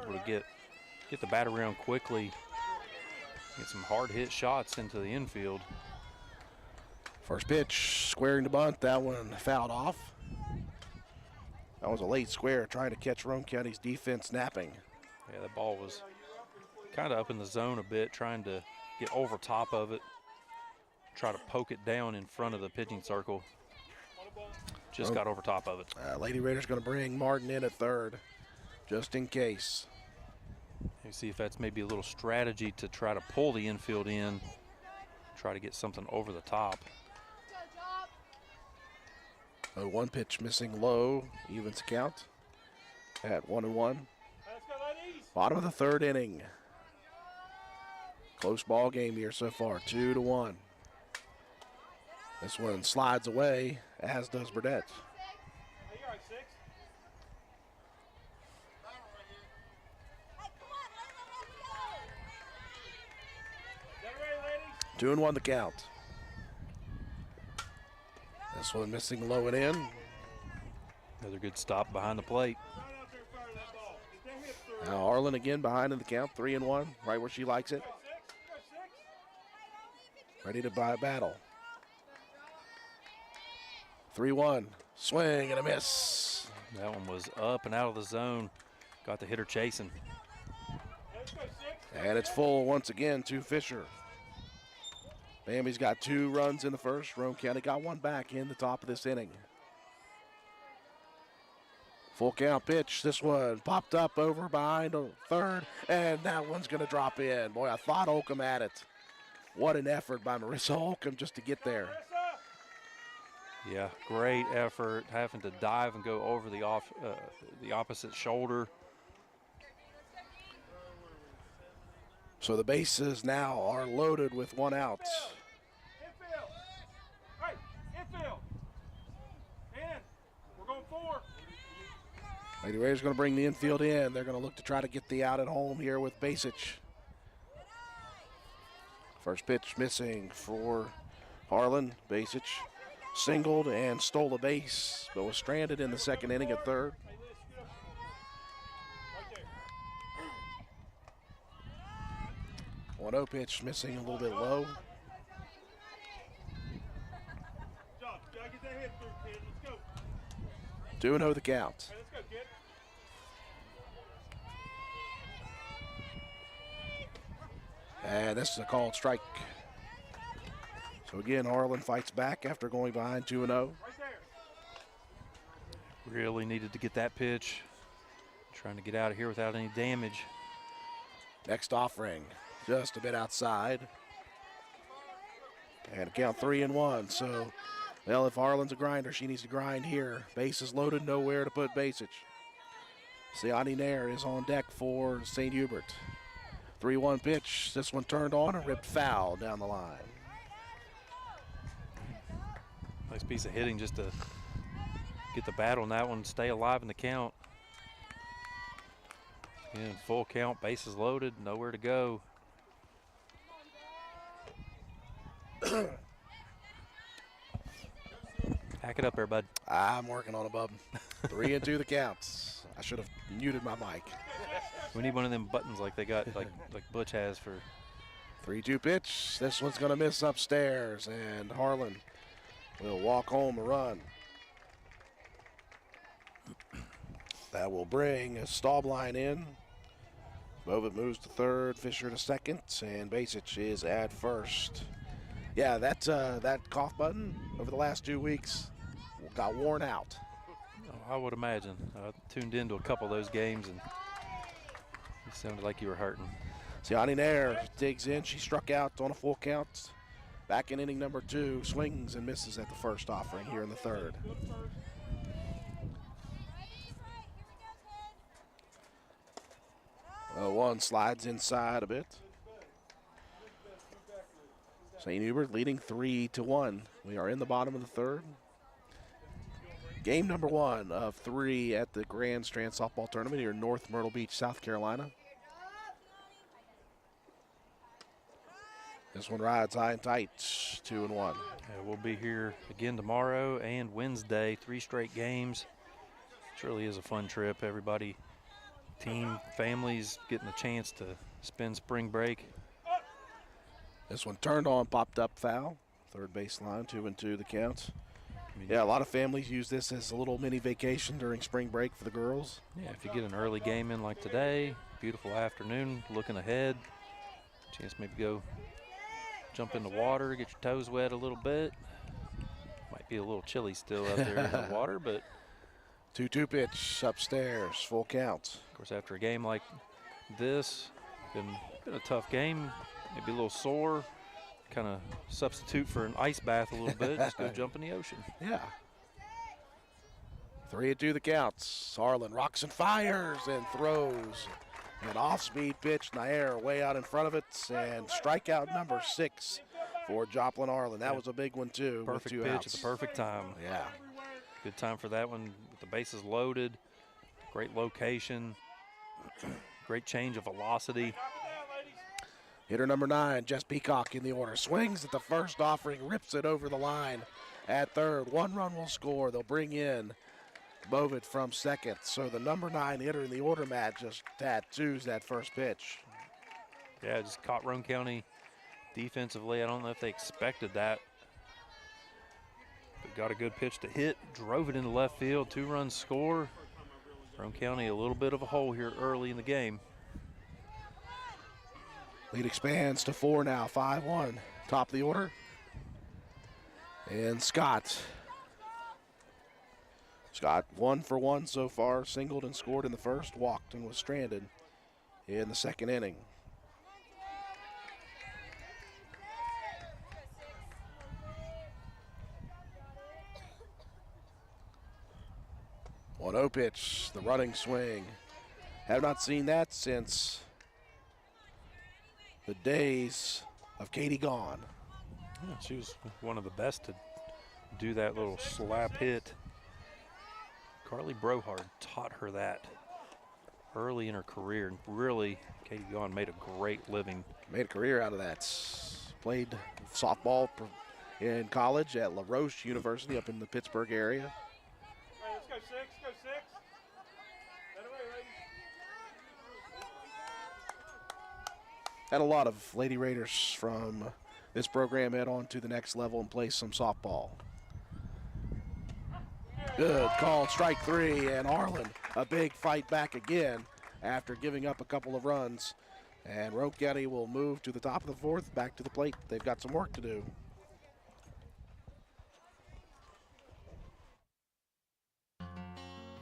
Able to get the bat around quickly, get some hard hit shots into the infield. First pitch, squaring the bunt. That one fouled off. That was a late square trying to catch Rome County's defense napping. Yeah, that ball was kind of up in the zone a bit, trying to get over top of it, try to poke it down in front of the pitching circle. Just got over top of it. Lady Raiders going to bring Martin in at third, just in case. You see if that's maybe a little strategy to try to pull the infield in, try to get something over the top. 0-1 pitch missing low, evens the count at 1-1. Bottom of the 3rd inning. Close ball game here so far, 2-1. This one slides away, as does Burdett. Hey, you all right, 6? 2-1 the count. This one missing low and in. Another good stop behind the plate. Now Arlen again behind in the count, 3-1, right where she likes it. Ready to buy a battle. 3-1, swing and a miss. That one was up and out of the zone. Got the hitter chasing. And it's full once again to Fisher. Bambi's got 2 runs in the first. Rome County got 1 back in the top of this inning. Full count pitch. This one popped up over behind a third, and that one's going to drop in. Boy, I thought Holcomb had it. What an effort by Marissa Holcomb just to get there. Yeah, great effort, having to dive and go over the opposite shoulder. So the bases now are loaded with 1 out. Infield. Hey, infield. In. We're going 4. Lady Raiders going to bring the infield in. They're going to look to try to get the out at home here with Basic. First pitch missing for Harlan. Basic singled and stole a base, but was stranded in the 2nd inning at third. Right there. 1-0 pitch missing a little bit low. John, you gotta get that hit through, kid. Let's go. 2-0 the count. Hey, let's go, kid. And this is a called strike. So again, Harlan fights back after going behind 2-0. Right there. Really needed to get that pitch. Trying to get out of here without any damage. Next offering, just a bit outside. And a count 3-1. So, well, if Harlan's a grinder, she needs to grind here. Bases loaded, nowhere to put Basic. Siani Nair is on deck for St. Hubert. 3-1 pitch. This one turned on and ripped foul down the line. Nice piece of hitting just to get the bat on that one, stay alive in the count. Again, full count, bases loaded, nowhere to go. Hack it up there, bud. I'm working on it, bub. 3-2 the counts. I should have muted my mic. We need one of them buttons like they got, like Butch has for. 3-2 pitch. This one's going to miss upstairs, and Harlan will walk home a run. That will bring Staubline in. Bovit moves to third, Fisher to second, and Basic is at first. Yeah, that cough button over the last 2 weeks got worn out. Oh, I would imagine. I tuned into a couple of those games, and it sounded like you were hurting. Siani Nair digs in. She struck out on a full count. Back in inning number 2, swings and misses at the first offering here in the third. One slides inside a bit. St. Hubert leading 3-1. We are in the bottom of the third. Game number 1 of 3 at the Grand Strand Softball Tournament here in North Myrtle Beach, South Carolina. This one rides high and tight, 2-1. Yeah, we'll be here again tomorrow and Wednesday, 3 straight games. It really is a fun trip. Everybody, team, families getting a chance to spend spring break. This one turned on, popped up foul. Third baseline, 2-2 the count. Yeah, a lot of families use this as a little mini vacation during spring break for the girls. Yeah, if you get an early game in like today, beautiful afternoon, looking ahead, chance maybe go jump in the water, get your toes wet a little bit. Might be a little chilly still out there in the water, but 2-2 pitch upstairs, full count. of course after a game like this, been a tough game, maybe a little sore, kind of substitute for an ice bath a little bit, just go jump in the ocean. Yeah. 3-2 the counts. Harlan rocks and fires and throws. An off-speed pitch, Nair way out in front of it, and strikeout number 6 for Joplin Harlan. That was a big one too. Perfect with 2 pitch outs. at the perfect time. Yeah. Good time for that one with the bases loaded. Great location. Great change of velocity. Hitter number 9, Jess Peacock in the order. Swings at the first offering, rips it over the line at third. 1 run will score. They'll bring in Bovit from second. So the number 9 hitter in the order, Matt, just tattoos that first pitch. Yeah, just caught Roane County defensively. I don't know if they expected that. But got a good pitch to hit, drove it into left field, 2-run score. Roane County a little bit of a hole here early in the game. Lead expands to 4 now, 5-1. Top of the order. And Scott 1 for 1 so far, singled and scored in the first, walked and was stranded in the second inning. One 0 pitch, the running swing. Have not seen that since the days of Katie Gone. Yeah, she was one of the best to do that little slap hit. Carly Brohard taught her that early in her career, and really, Katie Gone made a great living. Made a career out of that. Played softball in college at La Roche University up in the Pittsburgh area. Hey, let's go 6, go 6. That away, ladies. Had a lot of Lady Raiders from this program head on to the next level and play some softball. Good call, strike 3, and Harlan a big fight back again after giving up a couple of runs. And Roane County will move to the top of the 4th, back to the plate. They've got some work to do.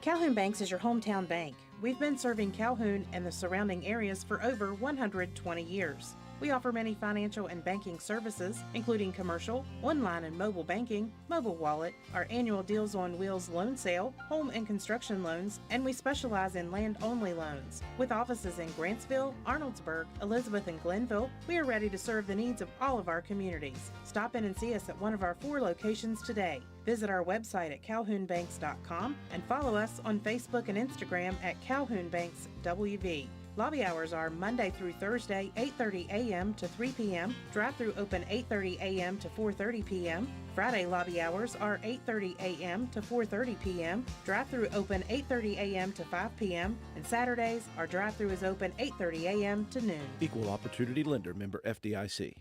Calhoun Banks is your hometown bank. We've been serving Calhoun and the surrounding areas for over 120 years. We offer many financial and banking services, including commercial, online and mobile banking, mobile wallet, our annual Deals on Wheels loan sale, home and construction loans, and we specialize in land-only loans. With offices in Grantsville, Arnoldsburg, Elizabeth, and Glenville, we are ready to serve the needs of all of our communities. Stop in and see us at one of our 4 locations today. Visit our website at calhounbanks.com and follow us on Facebook and Instagram at CalhounBanksWV. Lobby hours are Monday through Thursday, 8:30 a.m. to 3 p.m. Drive-through open 8:30 a.m. to 4:30 p.m. Friday lobby hours are 8:30 a.m. to 4:30 p.m. Drive-through open 8:30 a.m. to 5 p.m. And Saturdays, our drive-through is open 8:30 a.m. to noon. Equal Opportunity Lender, member FDIC.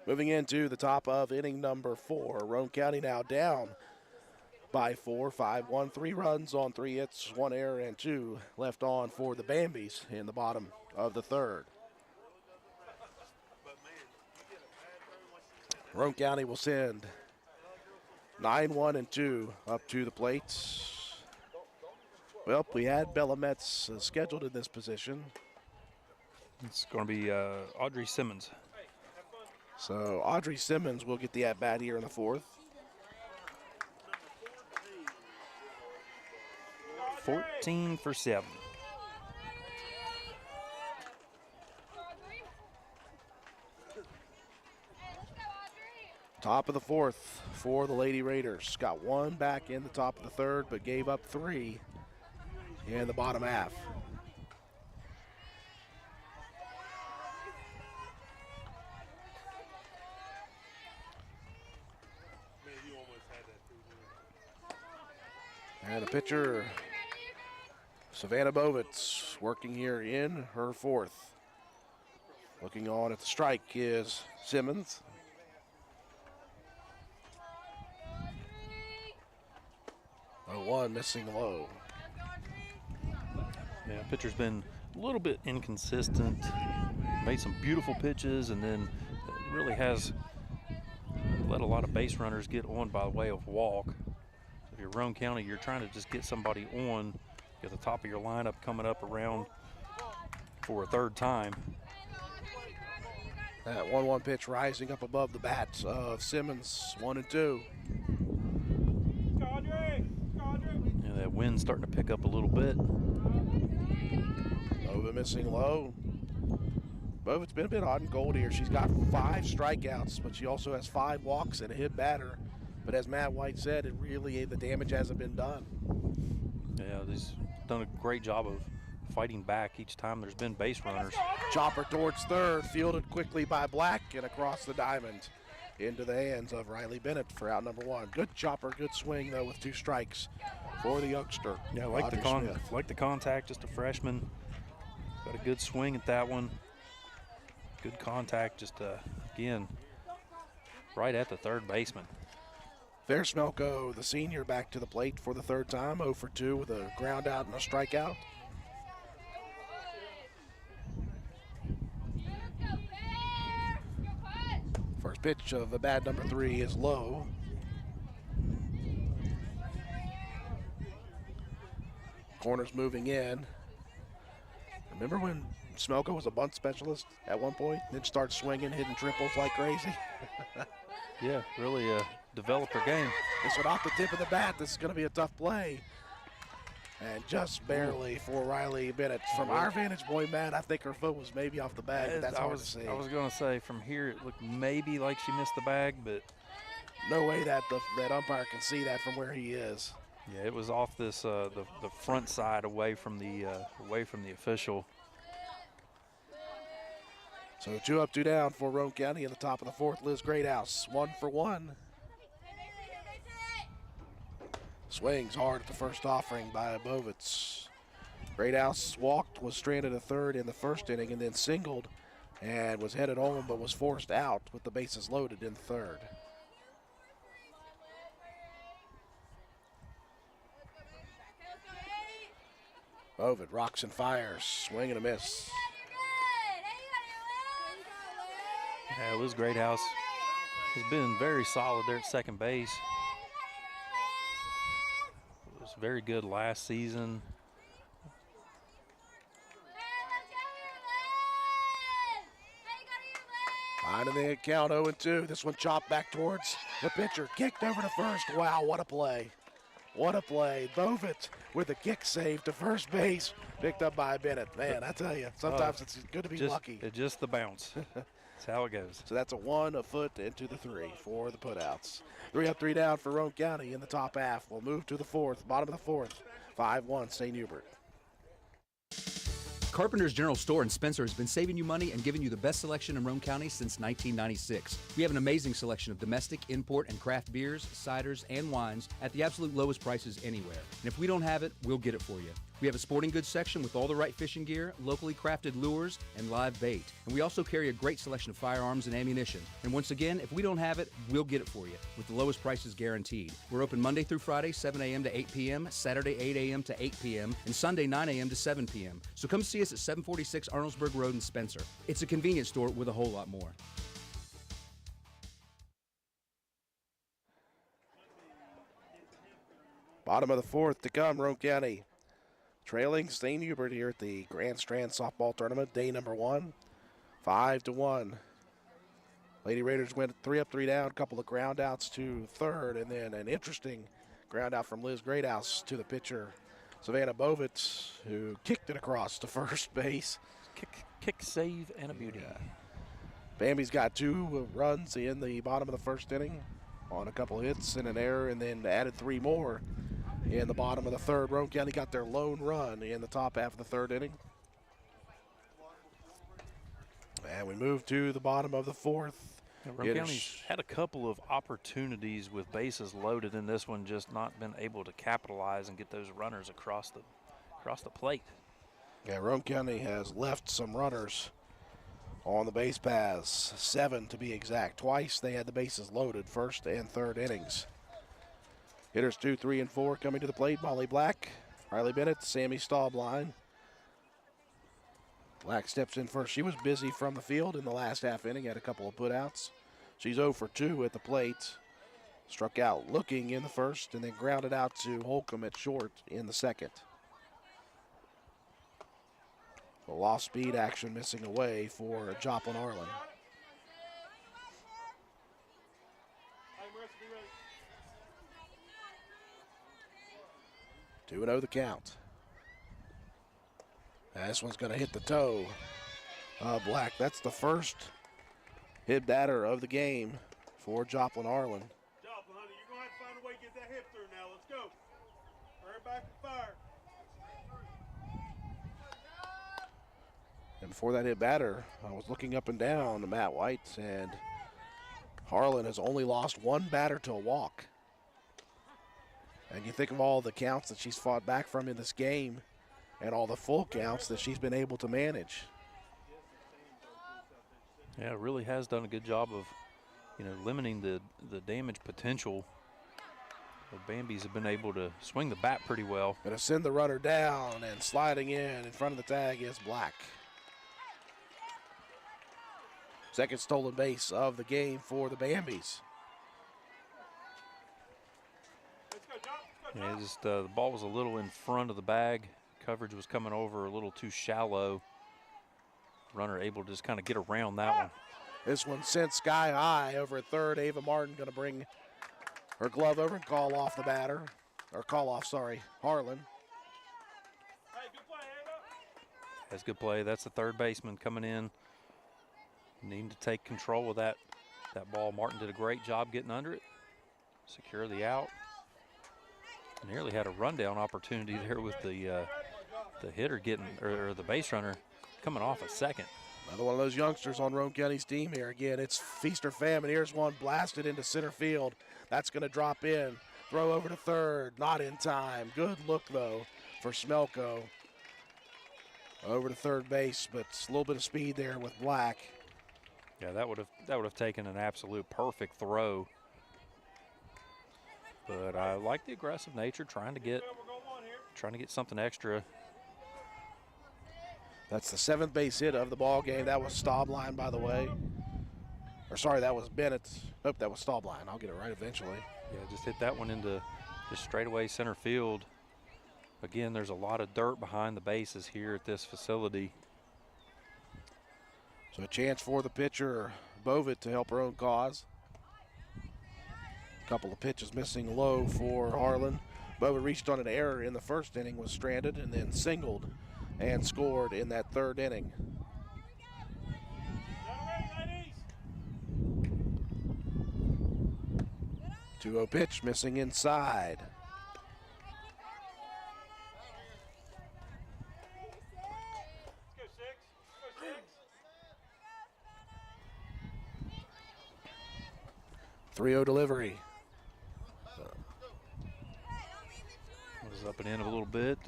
Moving into the top of inning number 4. Roane County now down by 4, 5-1, 3 runs on 3 hits, 1 error, and 2 left on for the Bambies in the bottom of the 3rd. Roane County will send 9, 1, and 2 up to the plate. Well, we had Bella Metz scheduled in this position. It's going to be Audrey Simmons. So Audrey Simmons will get the at-bat here in the 4th. 14 for 7. Top of the 4th for the Lady Raiders. Got 1 back in the top of the 3rd, but gave up 3 in the bottom half. And the pitcher, Savannah Bovitz, working here in her 4th. Looking on at the strike is Simmons. Oh, 1 missing low. Yeah, pitcher's been a little bit inconsistent. Made some beautiful pitches and then really has let a lot of base runners get on by way of walk. If you're Roane County, you're trying to just get somebody on at the top of your lineup coming up around for a 3rd time. That 1-1 pitch rising up above the bats of Simmons, 1 and 2. And that wind's starting to pick up a little bit. Nova missing low. Bovett's been a bit hot and cold here. She's got 5 strikeouts, but she also has 5 walks and a hit batter. But as Matt White said, the damage hasn't been done. Yeah, he's done a great job of fighting back each time there's been base runners. Chopper towards 3rd, fielded quickly by Black and across the diamond into the hands of Riley Bennett for out number 1. Good chopper, good swing though with 2 strikes for the youngster. Yeah, like the contact, just a freshman. Got a good swing at that one. Good contact, just again, right at the 3rd baseman. Fair Smelko, the senior, back to the plate for the 3rd time, 0 for 2 with a ground out and a strikeout. First pitch of the bat number 3 is low. Corners moving in. Remember when Smelko was a bunt specialist at one point, then started swinging, hitting triples like crazy? Yeah, really developed her game. This one off the tip of the bat. This is going to be a tough play. And just barely for Riley Bennett. From our vantage point, Matt, I think her foot was maybe off the bag, but that's hard to see. I was going to say, from here, it looked maybe like she missed the bag, but no way that that umpire can see that from where he is. Yeah, it was off this the front side away from the official. So 2 up, 2 down for Roane County in the top of the 4th. Liz Greathouse, 1 for 1. Swings hard at the first offering by Bovitz. Greathouse walked, was stranded at 3rd in the 1st inning, and then singled and was headed home but was forced out with the bases loaded in the 3rd. Bovitz rocks and fires, swing and a miss. Yeah, Liz Greathouse has been very solid there at second base. Was very good last season. Behind in the count, 0-2. This one chopped back towards the pitcher. Kicked over to first. Wow, what a play. What a play. Bovitz with a kick save to first base. Picked up by Bennett. Man, I tell you, sometimes it's good to be lucky. Just the bounce. That's how it goes. So that's a 1, a foot into the 3 for the putouts. 3 up, 3 down for Roane County in the top half. We'll move to the 4th, bottom of the 4th. 5-1, St. Hubert. Carpenter's General Store in Spencer has been saving you money and giving you the best selection in Roane County since 1996. We have an amazing selection of domestic, import, and craft beers, ciders, and wines at the absolute lowest prices anywhere. And if we don't have it, we'll get it for you. We have a sporting goods section with all the right fishing gear, locally crafted lures, and live bait. And we also carry a great selection of firearms and ammunition. And once again, if we don't have it, we'll get it for you with the lowest prices guaranteed. We're open Monday through Friday, 7 a.m. to 8 p.m., Saturday, 8 a.m. to 8 p.m., and Sunday, 9 a.m. to 7 p.m. So come see us at 746 Arnoldesburg Road in Spencer. It's a convenience store with a whole lot more. Bottom of the fourth to come, Roane County trailing St. Hubert here at the Grand Strand softball tournament, day number 1, 5-1. Lady Raiders went 3 up, 3 down, a couple of ground outs to third, and then an interesting ground out from Liz Greathouse to the pitcher, Savannah Bovitz, who kicked it across to first base. Kick, save, and a beauty. Bambi's got 2 runs in the bottom of the first inning on a couple hits and an error, and then added 3 more in the bottom of the third. Roane County got their lone run in the top half of the third inning. And we move to the bottom of the fourth. Roane County's had a couple of opportunities with bases loaded in this one, just not been able to capitalize and get those runners across the plate. Yeah, Roane County has left some runners on the base paths, 7 to be exact. Twice they had the bases loaded, first and third innings. Hitters 2, 3, and 4 coming to the plate. Molly Black, Riley Bennett, Sammy Staubline. Black steps in first. She was busy from the field in the last half inning, had a couple of putouts. She's 0 for 2 at the plate. Struck out looking in the first and then grounded out to Holcomb at short in the second. The lost speed action missing away for Joplin Arlen. 2-0 the count. This one's going to hit the toe. Black, that's the first hit batter of the game for Joplin Arlen. Joplin, honey, you're going to have to find a way to get that hip through now. Let's go. Hurry back and fire. And before that hit batter, I was looking up and down to Matt White, and Harlan has only lost 1 batter to a walk. And you think of all the counts that she's fought back from in this game and all the full counts that she's been able to manage. Yeah, it really has done a good job of, limiting the damage potential. The Bambies have been able to swing the bat pretty well. Going to send the runner down, and sliding in front of the tag is Black. Second stolen base of the game for the Bambies. Yeah, just the ball was a little in front of the bag. Coverage was coming over a little too shallow. Runner able to just kind of get around that one. This one sent sky high over at third. Ava Martin going to bring her glove over and call off the batter. Or call off, sorry, Harlan. Hey, good play, Ava. That's good play. That's the third baseman coming in. Needing to take control of that ball. Martin did a great job getting under it. Secure the out. Nearly had a rundown opportunity there with the hitter getting, or the base runner coming off a second. Another one of those youngsters on Roane County's team here. Again, it's feast or famine. Here's one blasted into center field. That's going to drop in. Throw over to third. Not in time. Good look, though, for Smelko. Over to third base, but a little bit of speed there with Black. Yeah, that would have taken an absolute perfect throw. But I like the aggressive nature, trying to get something extra. That's the 7th base hit of the ball game. That was Staubline, by the way. Or sorry, that was Bennett. Nope, that was Staubline. I'll get it right eventually. Yeah, just hit that one into just straightaway center field. Again, there's a lot of dirt behind the bases here at this facility. So a chance for the pitcher, Bovit, to help her own cause. Couple of pitches missing low for Harlan. Bova reached on an error in the first inning, was stranded, and then singled and scored in that third inning. 2-0 pitch missing inside. Let's go, 6. Let's go, 6. 3-0 delivery. Was up and in a little bit.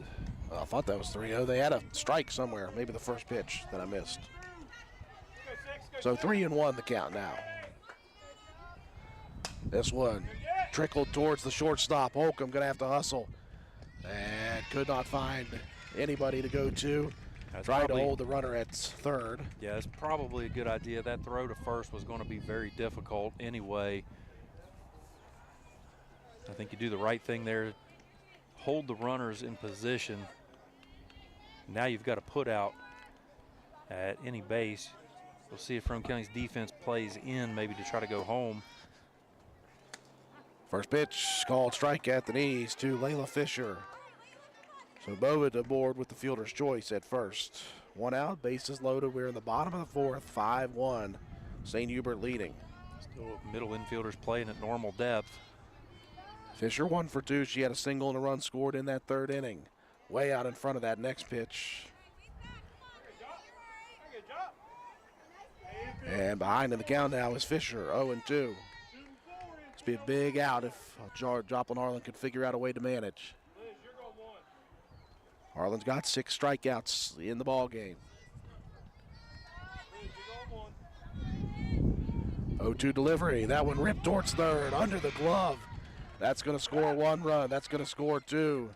I thought that was 3-0. They had a strike somewhere, maybe the first pitch that I missed. So 3-1 the count now. This one trickled towards the shortstop. Holcomb going to have to hustle and could not find anybody to go to. Tried to hold the runner at third. Yeah, it's probably a good idea. That throw to first was going to be very difficult anyway. I think you do the right thing there. Hold the runners in position. Now you've got to put out at any base. We'll see if Roane County's defense plays in maybe to try to go home. First pitch called strike at the knees to Layla Fisher. So Bowman aboard with the fielder's choice at first. One out, bases loaded. We're in the bottom of the fourth, 5-1. St. Hubert leading. Still middle infielders playing at normal depth. Fisher 1 for 2. She had a single and a run scored in that third inning. Way out in front of that next pitch. And behind in the count now is Fisher, 0-2. This be a big out if Joplin Harlan could figure out a way to manage. Harlan's got 6 strikeouts in the ball game. 0-2 delivery. That one ripped towards third, under the glove. That's going to score 1 run. That's going to score 2.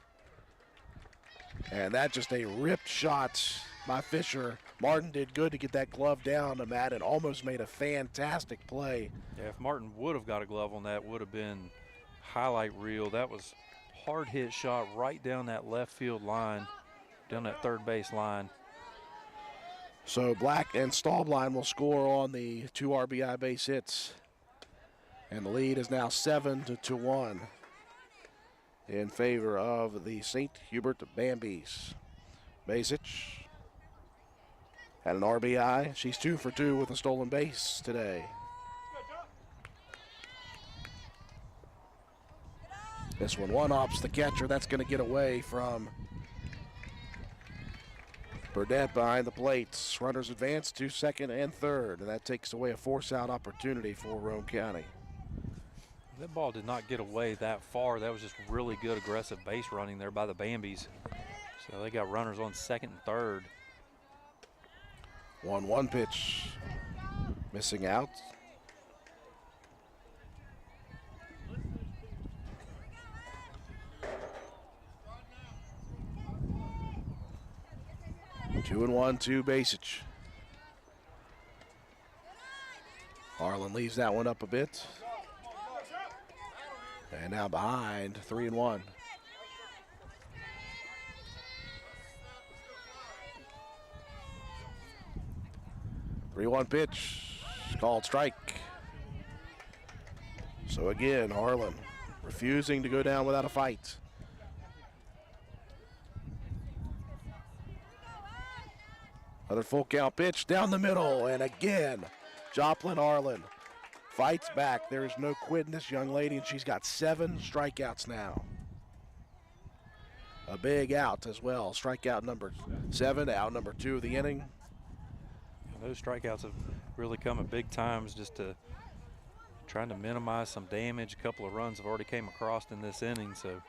And that's just a ripped shot by Fisher. Martin did good to get that glove down to Matt and almost made a fantastic play. Yeah, if Martin would have got a glove on that, would have been highlight reel. That was hard hit shot right down that left field line, down that third base line. So Black and Stallbline will score on the 2 RBI base hits. And the lead is now 7-1 in favor of the St. Hubert Bambies. Basic had an RBI. She's 2 for 2 with a stolen base today. This one ops the catcher. That's going to get away from Burdett behind the plates. Runners advance to second and third, and that takes away a force-out opportunity for Roane County. That ball did not get away that far. That was just really good aggressive base running there by the Bambies. So they got runners on second and third. 1-1 pitch. Missing out. Two and 1 to Basic. Harlan leaves that one up a bit. And now behind, 3-1. Three-one pitch, called strike. So again, Harlan refusing to go down without a fight. Another full count pitch down the middle, and again, Joplin Harlan fights back. There is no quitting this young lady, and she's got 7 strikeouts now. A big out as well. Strikeout number 7, out number 2 of the inning. Those strikeouts have really come at big times, just to trying to minimize some damage. A couple of runs have already came across in this inning, so.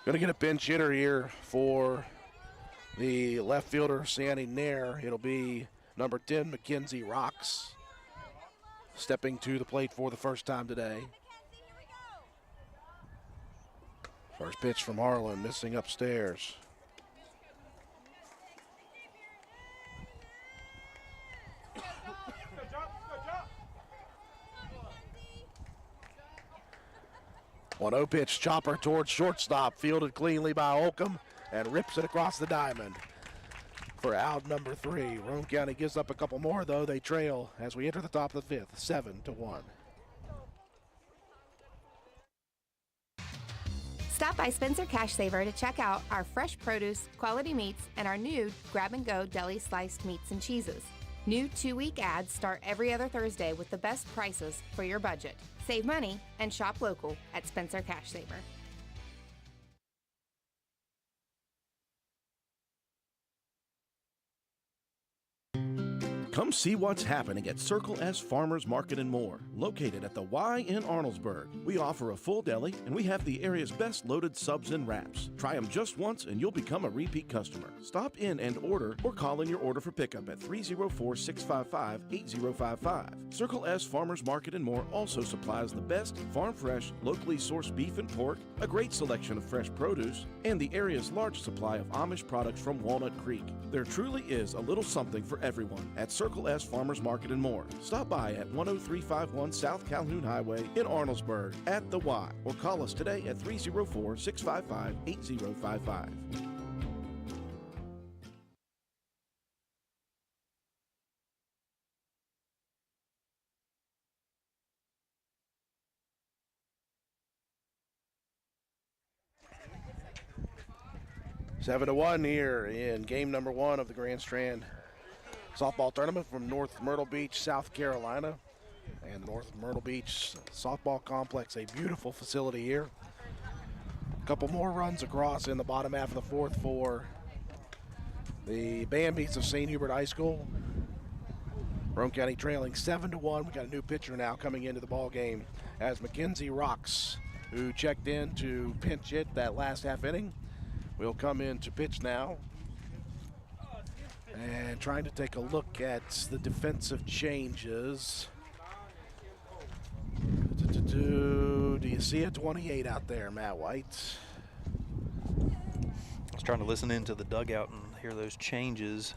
Gonna get a pinch hitter here for the left fielder, Sandy Nair. It'll be number 10, Mackenzie Rocks, stepping to the plate for the first time today. First pitch from Harlan, missing upstairs. One 0 pitch, chopper towards shortstop, fielded cleanly by Holcomb, and rips it across the diamond for out number 3. Roane County gives up a couple more, though. They trail as we enter the top of the 5th, 7-1. Stop by Spencer Cash Saver to check out our fresh produce, quality meats, and our new grab-and-go deli sliced meats and cheeses. New 2-week ads start every other Thursday with the best prices for your budget. Save money and shop local at Spencer Cash Saver. Come see what's happening at Circle S Farmers Market and More, located at the Y in Arnold'sburg. We offer a full deli, and we have the area's best loaded subs and wraps. Try them just once, and you'll become a repeat customer. Stop in and order, or call in your order for pickup at 304-655-8055. Circle S Farmers Market and More also supplies the best farm-fresh, locally sourced beef and pork, a great selection of fresh produce, and the area's large supply of Amish products from Walnut Creek. There truly is a little something for everyone at Circle S Farmers Market and More. Stop by at 10351 South Calhoun Highway in Arnold'sburg at the Y, or call us today at 304-655-8055. 7-1 here in game number 1 of the Grand Strand softball tournament from North Myrtle Beach, South Carolina. And North Myrtle Beach softball complex, a beautiful facility here. A couple more runs across in the bottom half of the fourth for the Bambies of St. Hubert High School. Roane County trailing 7-1. We got a new pitcher now coming into the ball game as Mackenzie Rocks, who checked in to pinch hit that last half inning, will come in to pitch now. And trying to take a look at the defensive changes. Do you see a 28 out there, Matt White? I was trying to listen into the dugout and hear those changes.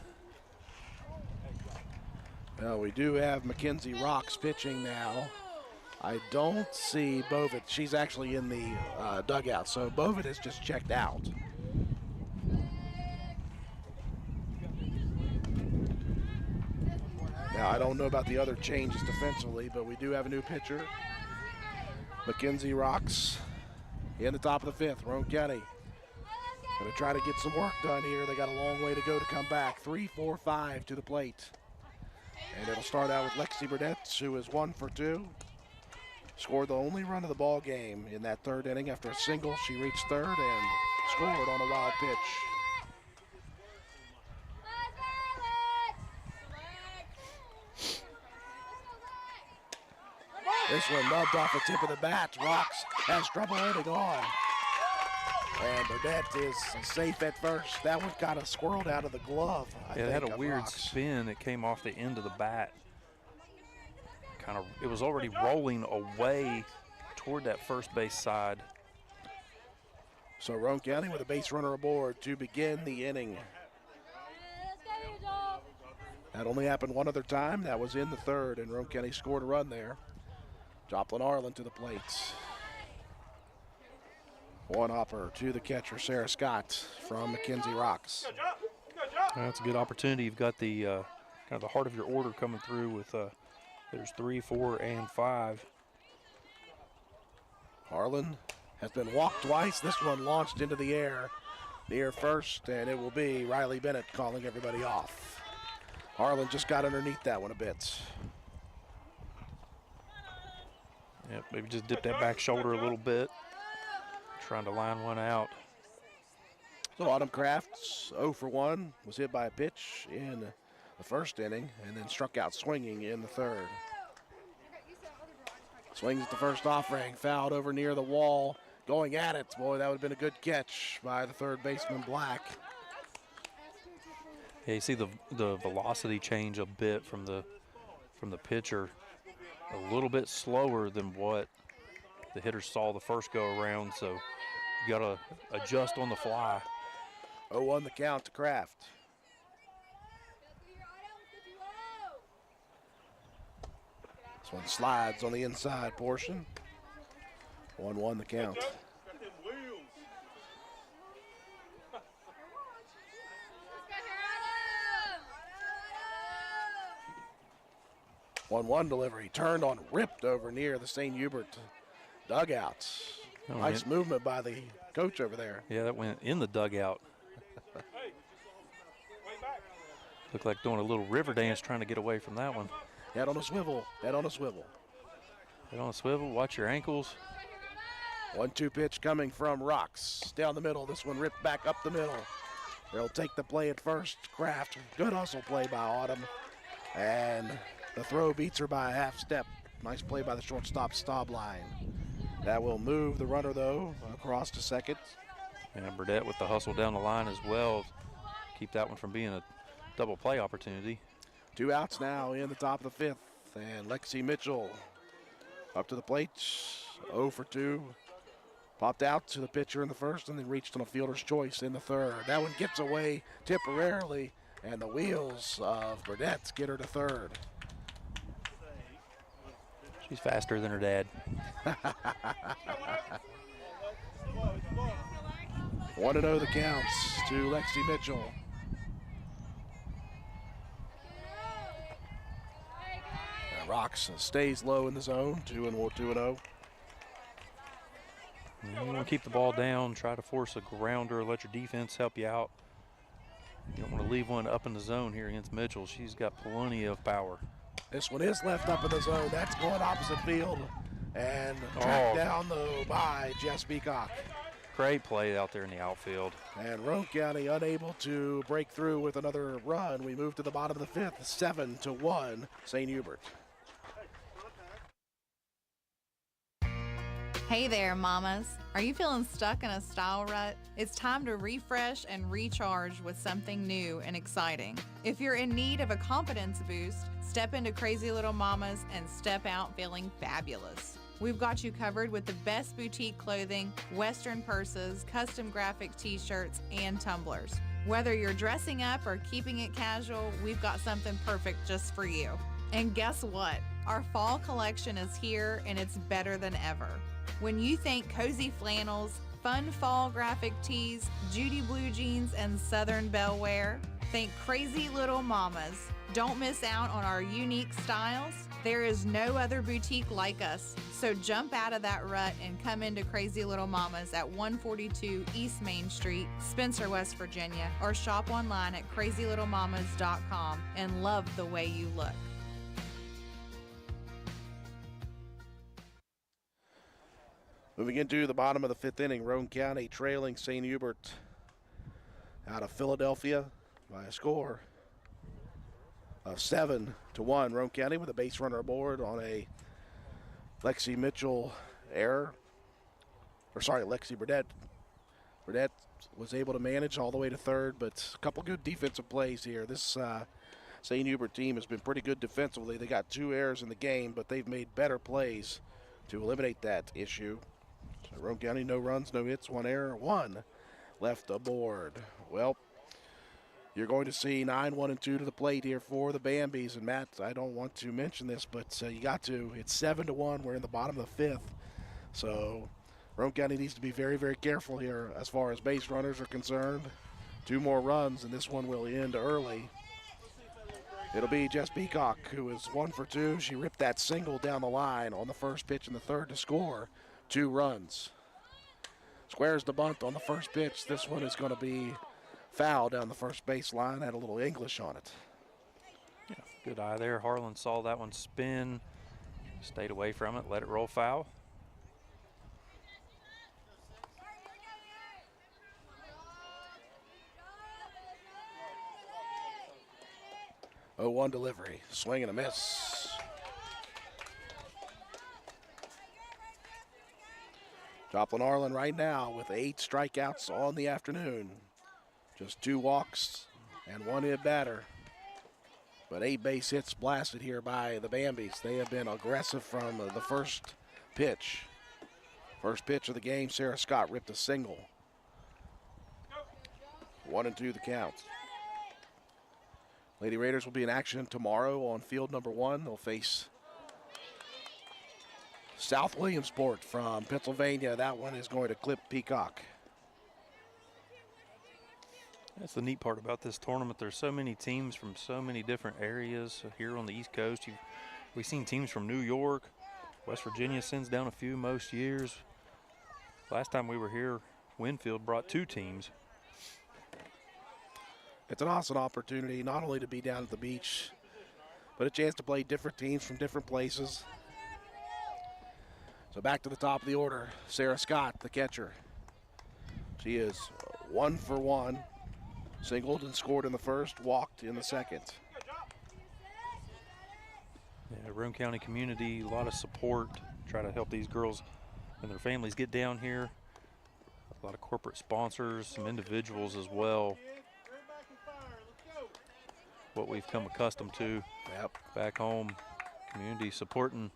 Well, we do have Mackenzie Rocks pitching now. I don't see Bovitt. She's actually in the dugout, so Bovitt has just checked out. Now, I don't know about the other changes defensively, but we do have a new pitcher. Mackenzie Rocks in the top of the fifth. Roane County going to try to get some work done here. They got a long way to go to come back. 3-4-5 to the plate. And it'll start out with Lexi Burdett, who is 1 for 2. Scored the only run of the ball game in that third inning. After a single, she reached third and scored on a wild pitch. This one nubbed off the tip of the bat. Rocks has trouble holding on. And Burdett is safe at first. That one kind of squirreled out of the glove. I think, it had a weird Rocks. spin. It came off the end of the bat. It was already rolling away toward that first base side. So Roane County with a base runner aboard to begin the inning. That only happened one other time. That was in the third, and Roane County scored a run there. Joplin Arlen to the plate. One hopper to the catcher, Sarah Scott from Mackenzie Rocks. That's a good opportunity. You've got the kind of the heart of your order coming through with there's 3, 4, and 5. Harlan has been walked twice. This one launched into the air near first, and it will be Riley Bennett calling everybody off. Harlan just got underneath that one a bit. Yep, maybe just dip that back shoulder a little bit. Trying to line one out. So Autumn Crafts 0 for 1, was hit by a pitch in the first inning and then struck out swinging in the third. Swings at the first offering, fouled over near the wall, going at it. Boy, that would have been a good catch by the third baseman Black. Yeah, you see the velocity change a bit from the pitcher. A little bit slower than what the hitter saw the first go around, so you got to adjust on the fly. 0-1 the count to Kraft. This one slides on the inside portion. 1-1 the count. 1-1 delivery, turned on, ripped over near the St. Hubert dugouts. Nice movement by the coach over there. Yeah, that went in the dugout. Looked like doing a little river dance trying to get away from that one. Head on a swivel, head on a swivel. Head on a swivel, watch your ankles. 1-2 pitch coming from Rocks. Down the middle, this one ripped back up the middle. They'll take the play at first. Kraft, good hustle play by Autumn. And the throw beats her by a half step. Nice play by the shortstop Stobline. That will move the runner, though, across to second. And Burdett with the hustle down the line as well. Keep that one from being a double play opportunity. 2 outs now in the top of the 5th. And Lexi Mitchell up to the plate, 0 for 2. Popped out to the pitcher in the first and then reached on a fielder's choice in the third. That one gets away temporarily, and the wheels of Burdett get her to third. She's faster than her dad. 1-0 the counts to Lexi Mitchell. And Rocks stays low in the zone, 2-0. You want to keep the ball down, try to force a grounder, let your defense help you out. You don't want to leave one up in the zone here against Mitchell. She's got plenty of power. This one is left up in the zone. That's going opposite field. And tracked down, though, by Jess Peacock. Great play out there in the outfield. And Roane County unable to break through with another run. We move to the bottom of the 5th, 7-1, St. Hubert. Hey there, mamas. Are you feeling stuck in a style rut? It's time to refresh and recharge with something new and exciting. If you're in need of a confidence boost, step into Crazy Little Mamas and step out feeling fabulous. We've got you covered with the best boutique clothing, Western purses, custom graphic t-shirts, and tumblers. Whether you're dressing up or keeping it casual, we've got something perfect just for you. And guess what? Our fall collection is here and it's better than ever. When you think cozy flannels, fun fall graphic tees, Judy blue jeans, and Southern Belle wear, think Crazy Little Mamas. Don't miss out on our unique styles. There is no other boutique like us, so jump out of that rut and come into Crazy Little Mamas at 142 East Main Street, Spencer, West Virginia, or shop online at crazylittlemamas.com and love the way you look. Moving into the bottom of the 5th inning, Roane County trailing St. Hubert out of Philadelphia by a score of 7-1. Roane County with a base runner aboard on a Lexi Mitchell error. Lexi Burdett. Burdett was able to manage all the way to third, but a couple good defensive plays here. This St. Hubert team has been pretty good defensively. They got 2 errors in the game, but they've made better plays to eliminate that issue. So Roane County, no runs, no hits, 1 error, 1 left aboard. Well, you're going to see 9-1-2 to the plate here for the Bambies. And Matt, I don't want to mention this, but you got to. It's 7-1. We're in the bottom of the 5th. So Roane County needs to be very, very careful here as far as base runners are concerned. 2 more runs, and this one will end early. It'll be Jess Peacock, who is 1 for 2. She ripped that single down the line on the first pitch in the third to score 2 runs. Squares the bunt on the first pitch. This one is going to be foul down the first baseline. Had a little English on it. Yeah, good eye there. Harlan saw that one spin, stayed away from it, let it roll foul. Oh, 1 delivery, swing and a miss. Joplin Arlen right now with 8 strikeouts on the afternoon. Just 2 walks and 1 hit batter. But 8 base hits blasted here by the Bambies. They have been aggressive from the first pitch. First pitch of the game, Sarah Scott ripped a single. 1-2 the count. Lady Raiders will be in action tomorrow on field number 1. They'll face South Williamsport from Pennsylvania. That one is going to clip Peacock. That's the neat part about this tournament. There's so many teams from so many different areas here on the East Coast. We've seen teams from New York. West Virginia sends down a few most years. Last time we were here, Winfield brought 2 teams. It's an awesome opportunity not only to be down at the beach, but a chance to play different teams from different places. So back to the top of the order, Sarah Scott, the catcher. She is 1 for 1. Singled and scored in the first, walked in the second. Yeah, Roane County community, a lot of support, try to help these girls and their families get down here. A lot of corporate sponsors, some individuals as well. What we've come accustomed to back home, community supporting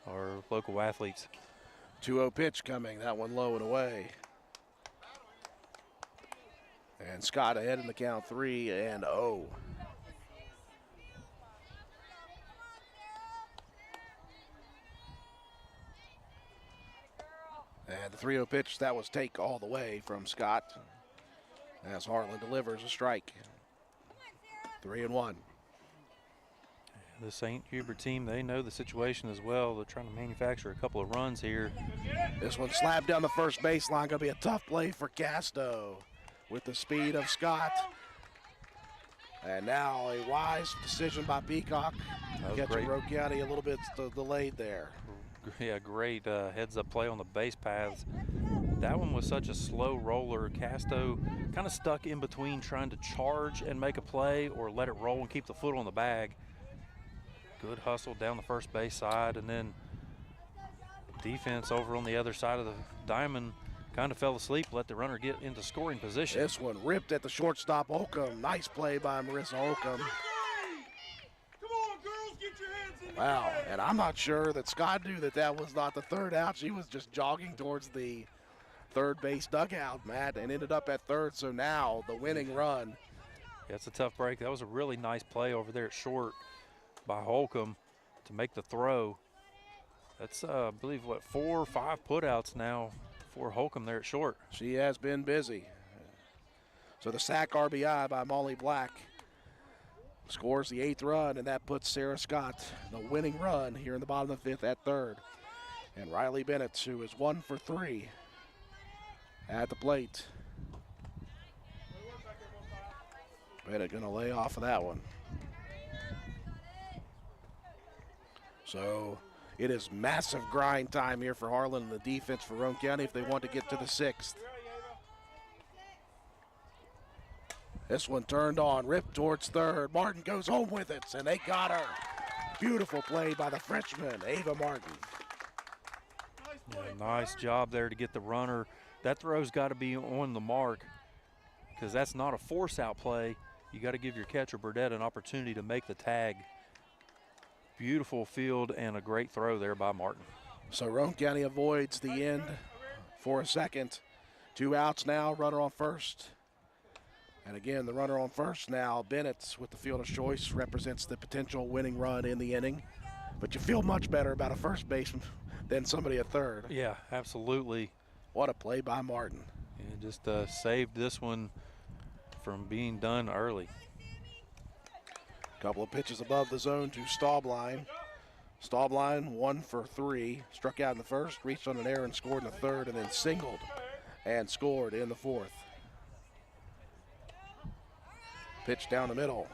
our local athletes. 2-0 pitch coming, that one low and away. And Scott ahead in the count 3-0. And the 3-0 pitch, that was take all the way from Scott as Harlan delivers a strike. 3-1. The St. Hubert team, they know the situation as well. They're trying to manufacture a couple of runs here. This one slapped down the first baseline. Going to be a tough play for Casto with the speed of Scott. And now a wise decision by Peacock. Catching Roane County a little bit delayed there. Yeah, great heads-up play on the base paths. That one was such a slow roller. Casto kind of stuck in between trying to charge and make a play or let it roll and keep the foot on the bag. Good hustle down the first base side, and then defense over on the other side of the diamond kind of fell asleep, let the runner get into scoring position. This one ripped at the shortstop, Holcomb. Nice play by Marissa Holcomb. Wow, and I'm not sure that Scott knew that that was not the third out. She was just jogging towards the third base dugout, Matt, and ended up at third. So now the winning run. Yeah, it's a tough break. That was a really nice play over there at short by Holcomb to make the throw. That's, I believe, what, 4 or 5 putouts now for Holcomb there at short. She has been busy. So the sac RBI by Molly Black scores the 8th run, and that puts Sarah Scott the winning run here in the bottom of the 5th at third. And Riley Bennett, who is 1 for 3 at the plate. Bennett gonna lay off of that one. So it is massive grind time here for Harlan and the defense for Roane County if they want to get to the 6th. This one turned on, ripped towards third. Martin goes home with it, and they got her. Beautiful play by the freshman, Ava Martin. Yeah, nice job there to get the runner. That throw's got to be on the mark because that's not a force-out play. You got to give your catcher, Burdett, an opportunity to make the tag. Beautiful field and a great throw there by Martin. So Roane County avoids the end for a second. 2 outs now, runner on first. And again, the runner on first now, Bennett with the fielder's choice, represents the potential winning run in the inning. But you feel much better about a first baseman than somebody at third. Yeah, absolutely. What a play by Martin. And just saved this one from being done early. Couple of pitches above the zone to Staubline. Staubline 1 for 3, struck out in the first, reached on an error and scored in the third, and then singled and scored in the 4th. Pitch down the middle.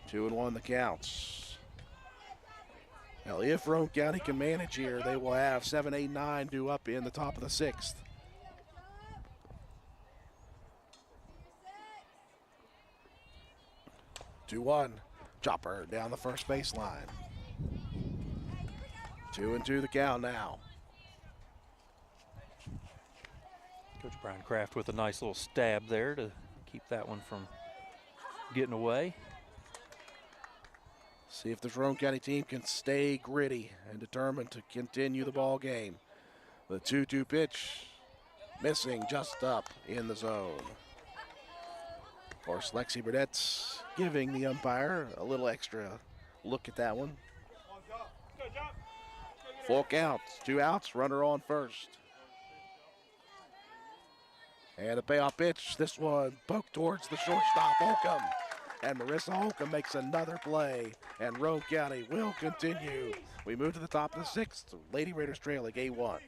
2-1 the counts. Now, if Roane County can manage here, they will have 7, 8, 9 due up in the top of the 6th. Two-1, chopper down the first baseline. 2-2 the count now. Coach Brian Kraft with a nice little stab there to keep that one from getting away. See if this Roane County team can stay gritty and determined to continue the ball game. The 2-2 pitch missing just up in the zone. Of course, Lexi Burdett's giving the umpire a little extra look at that one. Full count, 2 outs, runner on first. And a payoff pitch, this one poked towards the shortstop, Holcomb. And Marissa Holcomb makes another play, and Roane County will continue. We move to the top of the 6th, Lady Raiders trailing 8-1.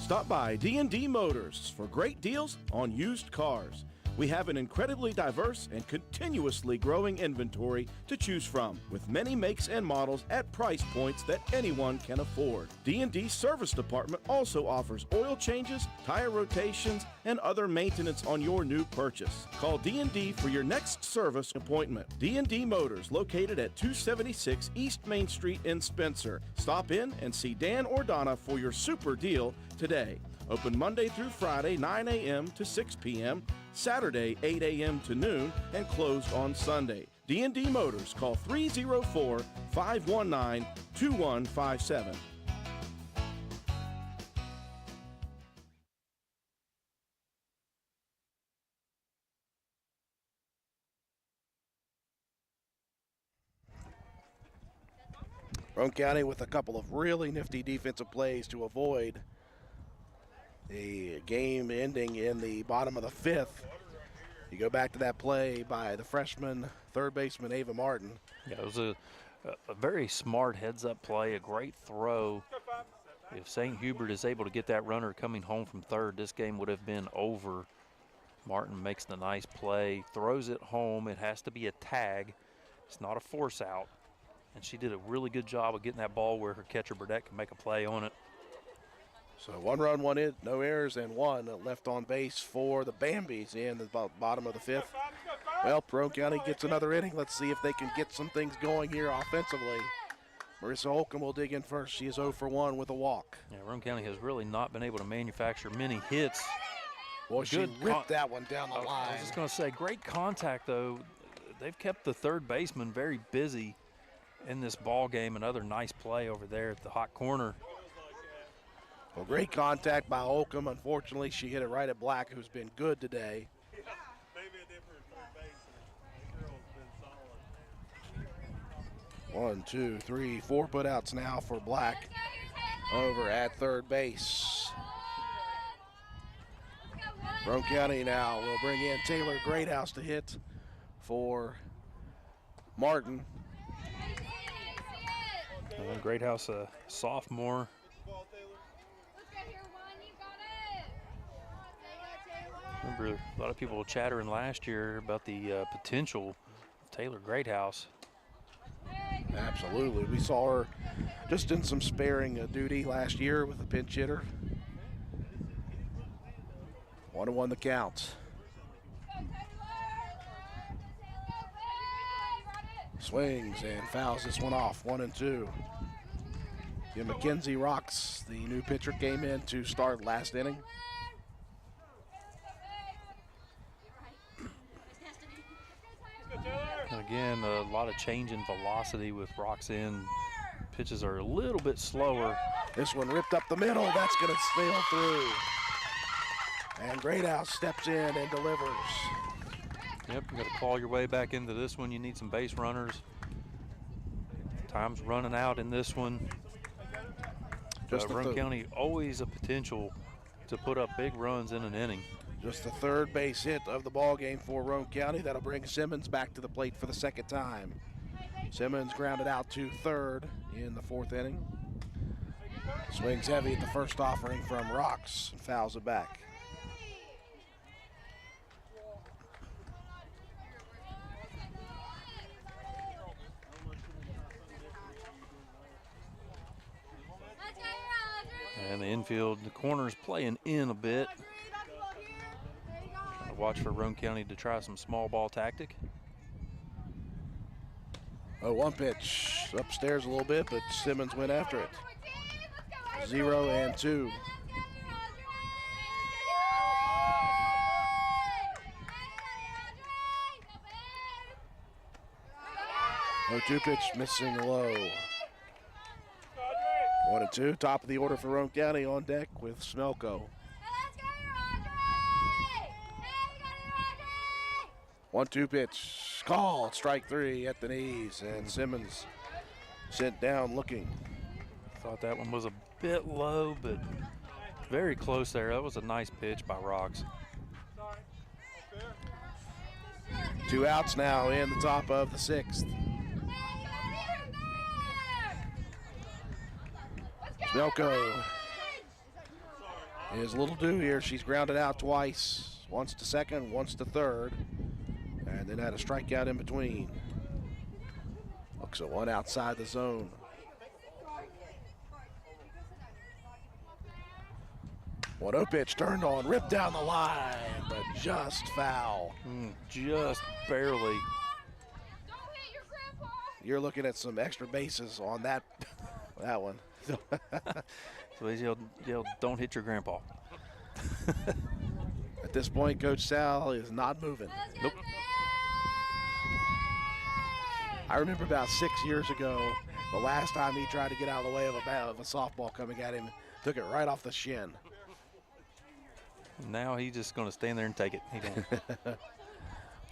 Stop by D&D Motors for great deals on used cars. We have an incredibly diverse and continuously growing inventory to choose from, with many makes and models at price points that anyone can afford. D&D Service Department also offers oil changes, tire rotations, and other maintenance on your new purchase. Call D&D for your next service appointment. D&D Motors, located at 276 East Main Street in Spencer. Stop in and see Dan or Donna for your super deal today. Open Monday through Friday, 9 a.m. to 6 p.m., Saturday, 8 a.m. to noon, and closed on Sunday. D&D Motors, call 304-519-2157. Roane County with a couple of really nifty defensive plays to avoid the game ending in the bottom of the fifth. You go back to that play by the freshman third baseman Ava Martin. Yeah, it was a very smart heads-up play, a great throw. If St. Hubert is able to get that runner coming home from third, this game would have been over. Martin makes the nice play, throws it home. It has to be a tag. It's not a force out. And she did a really good job of getting that ball where her catcher Burdette can make a play on it. So 1 run, 1 hit, no errors, and 1 left on base for the Bambies in the bottom of the fifth. Well, Roane County gets another inning. Let's see if they can get some things going here offensively. Marissa Holcomb will dig in first. She is 0 for 1 with a walk. Yeah, Roane County has really not been able to manufacture many hits. Boy, she ripped that one down the line. I was just going to say, great contact, though. They've kept the third baseman very busy in this ball game. Another nice play over there at the hot corner. Well, great contact by Holcomb. Unfortunately, she hit it right at Black, who's been good today. 1, 2, 3, 4 putouts now for Black over at third base. Roane County now will bring in Taylor Greathouse to hit for Martin. Greathouse, a sophomore. Remember, a lot of people were chattering last year about the potential of Taylor Greathouse. Absolutely. We saw her just in some sparing duty last year with a pinch hitter. 1-1 the count. Swings and fouls this one off, 1-2. Mackenzie Rocks, the new pitcher, came in to start last inning. And again, a lot of change in velocity with Rocks in. Pitches are a little bit slower. This one ripped up the middle. That's going to sail through. And Greathouse steps in and delivers. Yep, you got to claw your way back into this one. You need some base runners. Time's running out in this one. Roane County always a potential to put up big runs in an inning. Just the third base hit of the ball game for Roane County. That'll bring Simmons back to the plate for the second time. Simmons grounded out to third in the fourth inning. Swings heavy at the first offering from Rocks and fouls it back. And the infield, the corner's playing in a bit. Trying to watch for Roane County to try some small ball tactic. Oh, 1 pitch upstairs a little bit, but Simmons went after it. 0-2. Oh, 2 pitch missing low. 1-2, top of the order for Roane County on deck with Smelko. 1-2 pitch, called, strike 3 at the knees, and Simmons sent down looking. Thought that one was a bit low, but very close there. That was a nice pitch by Rocks. 2 outs now in the top of the 6th. Smelko is a little due here. She's grounded out twice. once to second, once to third, and then had a strikeout in between. Looks at one outside the zone. One pitch turned on, ripped down the line, but just foul. Just barely. You're looking at some extra bases on that one. So he's yelled, "Don't hit your grandpa." At this point, Coach Sal is not moving. Nope. I remember about 6 years ago, the last time he tried to get out of the way of a softball coming at him, took it right off the shin. Now he's just going to stand there and take it. He don't.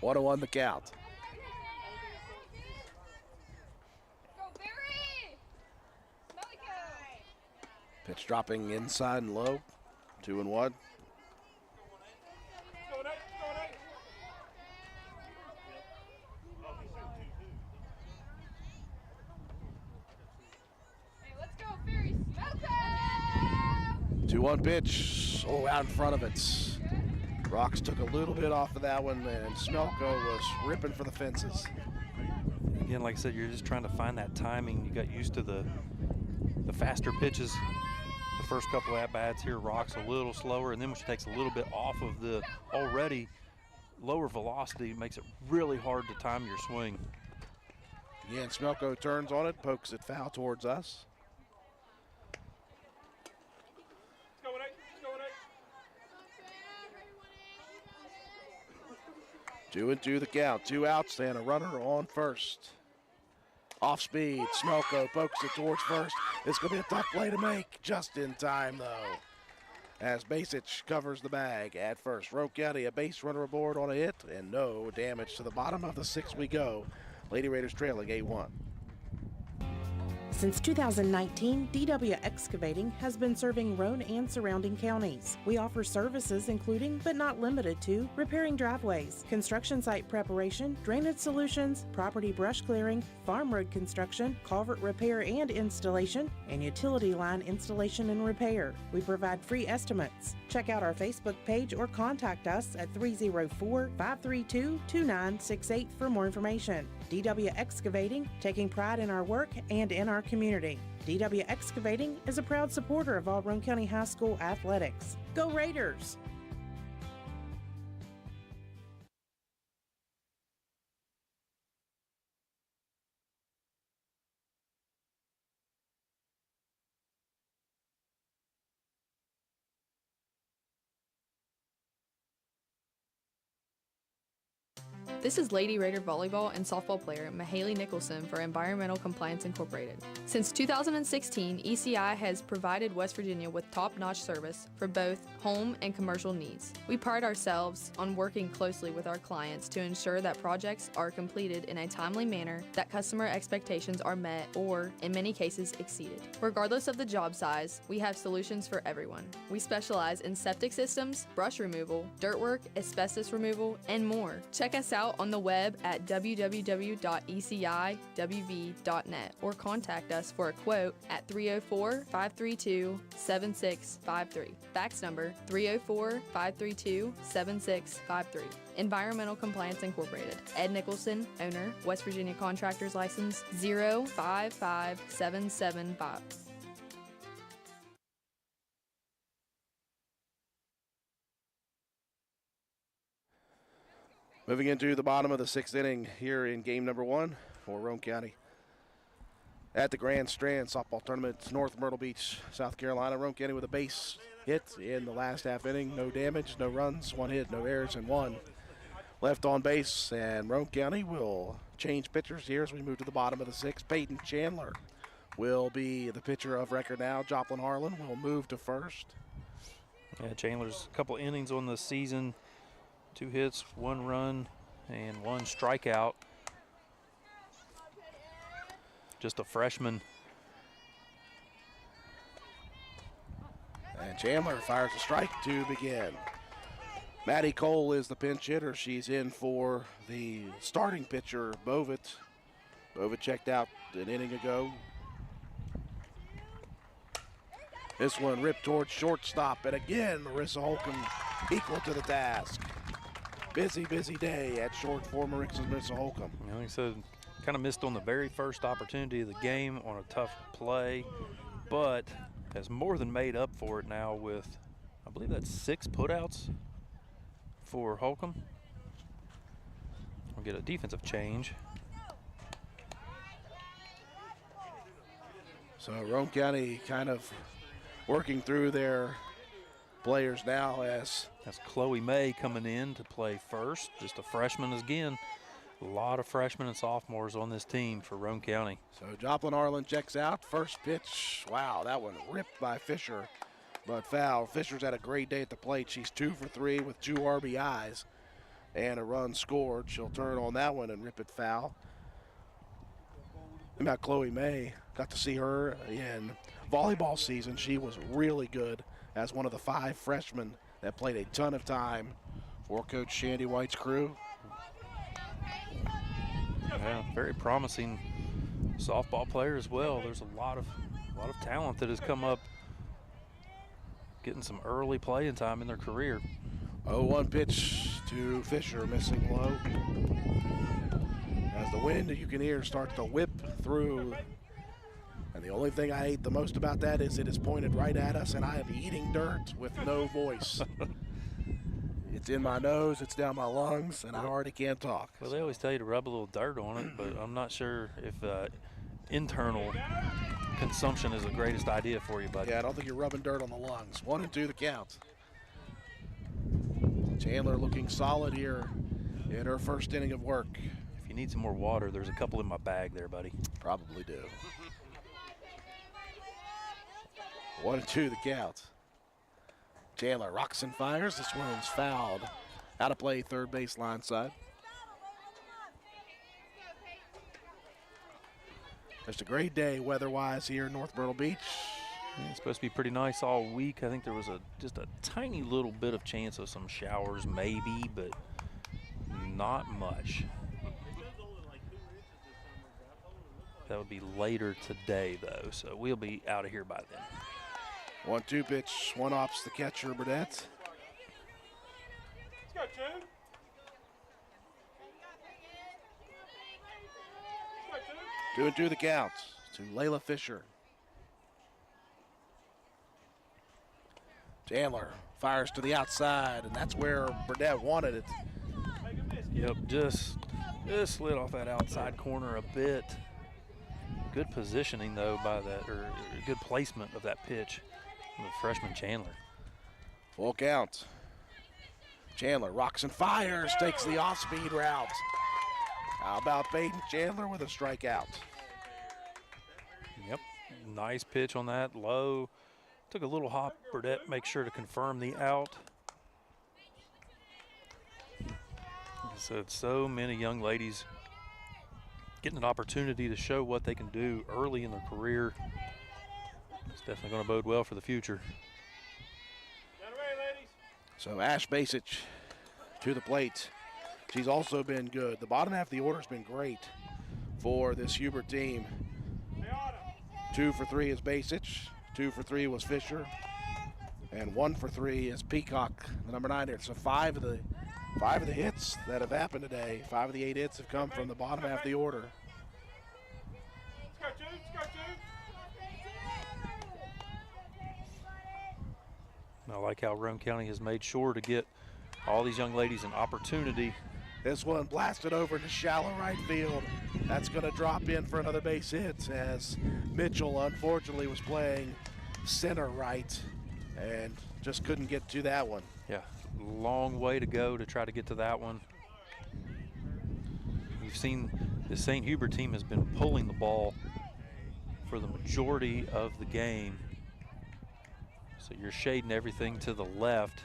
1-1 the count. Pitch dropping inside and low. 2-1. One pitch, out in front of it. Rocks took a little bit off of that one, and Smelko was ripping for the fences. Again, like I said, you're just trying to find that timing. You got used to the faster pitches. The first couple at-bats here, Rock's a little slower, and then when she takes a little bit off of the already lower velocity, it makes it really hard to time your swing. Again, Smelko turns on it, pokes it foul towards us. 2-2 the count. 2 outs and a runner on first. Off speed, Smelko pokes it towards first. It's going to be a tough play to make. Just in time, though, as Basic covers the bag at first. Roan County, a base runner aboard on a hit, and no damage. To the bottom of the 6th we go. Lady Raiders trailing 8-1. Since 2019, DW Excavating has been serving Roan and surrounding counties. We offer services including, but not limited to, repairing driveways, construction site preparation, drainage solutions, property brush clearing, farm road construction, culvert repair and installation, and utility line installation and repair. We provide free estimates. Check out our Facebook page or contact us at 304-532-2968 for more information. DW Excavating, taking pride in our work and in our community. DW Excavating is a proud supporter of all Roan County High School athletics. Go Raiders! This is Lady Raider volleyball and softball player Mahaley Nicholson for Environmental Compliance Incorporated. Since 2016, ECI has provided West Virginia with top-notch service for both home and commercial needs. We pride ourselves on working closely with our clients to ensure that projects are completed in a timely manner, that customer expectations are met or, in many cases, exceeded. Regardless of the job size, we have solutions for everyone. We specialize in septic systems, brush removal, dirt work, asbestos removal, and more. Check us out on the web at www.eciwv.net or contact us for a quote at 304-532-7653. Fax number 304-532-7653. Environmental Compliance Incorporated. Ed Nicholson, owner, West Virginia Contractors License 055775. Moving into the bottom of the 6th inning here in game number 1 for Roan County. At the Grand Strand softball tournament, North Myrtle Beach, South Carolina. Roan County with a base hit in the last half inning. No damage, no runs, 1 hit, no errors, and 1 left on base. And Roan County will change pitchers here as we move to the bottom of the 6th. Peyton Chandler will be the pitcher of record now. Joplin Harlan will move to first. Yeah, Chandler's a couple innings on the season. 2 hits, 1 run, and 1 strikeout. Just a freshman. And Chandler fires a strike to begin. Maddie Cole is the pinch hitter. She's in for the starting pitcher, Bovett. Bovett checked out an inning ago. This one ripped towards shortstop, and again, Marissa Holcomb equal to the task. Busy, busy day at short for Marissa Holcomb. Like I said, kind of missed on the very first opportunity of the game on a tough play, but has more than made up for it now with, I believe that's 6 putouts for Holcomb. We'll get a defensive change. So Rome County kind of working through their players now as That's Chloe May coming in to play first, just a freshman again. A lot of freshmen and sophomores on this team for Rome County. So Joplin Arlen checks out. First pitch, wow, that one ripped by Fisher, but foul. Fisher's had a great day at the plate. She's 2 for 3 with 2 RBIs and a run scored. She'll turn on that one and rip it foul. About Chloe May, got to see her in volleyball season. She was really good as one of the 5 freshmen that played a ton of time for Coach Shandy White's crew. Yeah, very promising softball player as well. There's a lot of talent that has come up getting some early playing time in their career. 0-1 pitch to Fisher, missing low. As the wind you can hear starts to whip through. And the only thing I hate the most about that is it is pointed right at us and I am eating dirt with no voice. It's in my nose, it's down my lungs, and I already can't talk. Well, they always tell you to rub a little dirt on it, but I'm not sure if internal consumption is the greatest idea for you, buddy. Yeah, I don't think you're rubbing dirt on the lungs. 1-2 the count. Chandler looking solid here in her first inning of work. If you need some more water, there's a couple in my bag there, buddy. Probably do. 1-2 the count. Chandler rocks and fires. This one's fouled. Out of play, third baseline side. Just a great day weather-wise here in North Myrtle Beach. Yeah, it's supposed to be pretty nice all week. I think there was just a tiny little bit of chance of some showers maybe, but not much. That would be later today though, so we'll be out of here by then. 1-2 pitch, one ops the catcher, Burdette. Let's go, 2. 2-2 the count to Layla Fisher. Chandler fires to the outside, and that's where Burdette wanted it. Yep, just slid off that outside corner a bit. Good positioning though by that, or good placement of that pitch from the freshman Chandler. Full count. Chandler rocks and fires, takes the off-speed route. How about Peyton Chandler with a strikeout? Yep, nice pitch on that, low. Took a little hop, Burdette make sure to confirm the out. So, so many young ladies getting an opportunity to show what they can do early in their career. It's definitely going to bode well for the future. So Ash Basic to the plate. She's also been good. The bottom half of the order has been great for this Hubert team. 2 for 3 is Basic, 2 for 3 was Fisher, and 1 for 3 is Peacock, the number 9 here. So 5 of the hits that have happened today, 5 of the 8 hits have come from the bottom half of the order. I like how Roane County has made sure to get all these young ladies an opportunity. This one blasted over to shallow right field. That's going to drop in for another base hit as Mitchell unfortunately was playing center right and just couldn't get to that one. Yeah, long way to go to try to get to that one. You've seen the St. Hubert team has been pulling the ball for the majority of the game. So you're shading everything to the left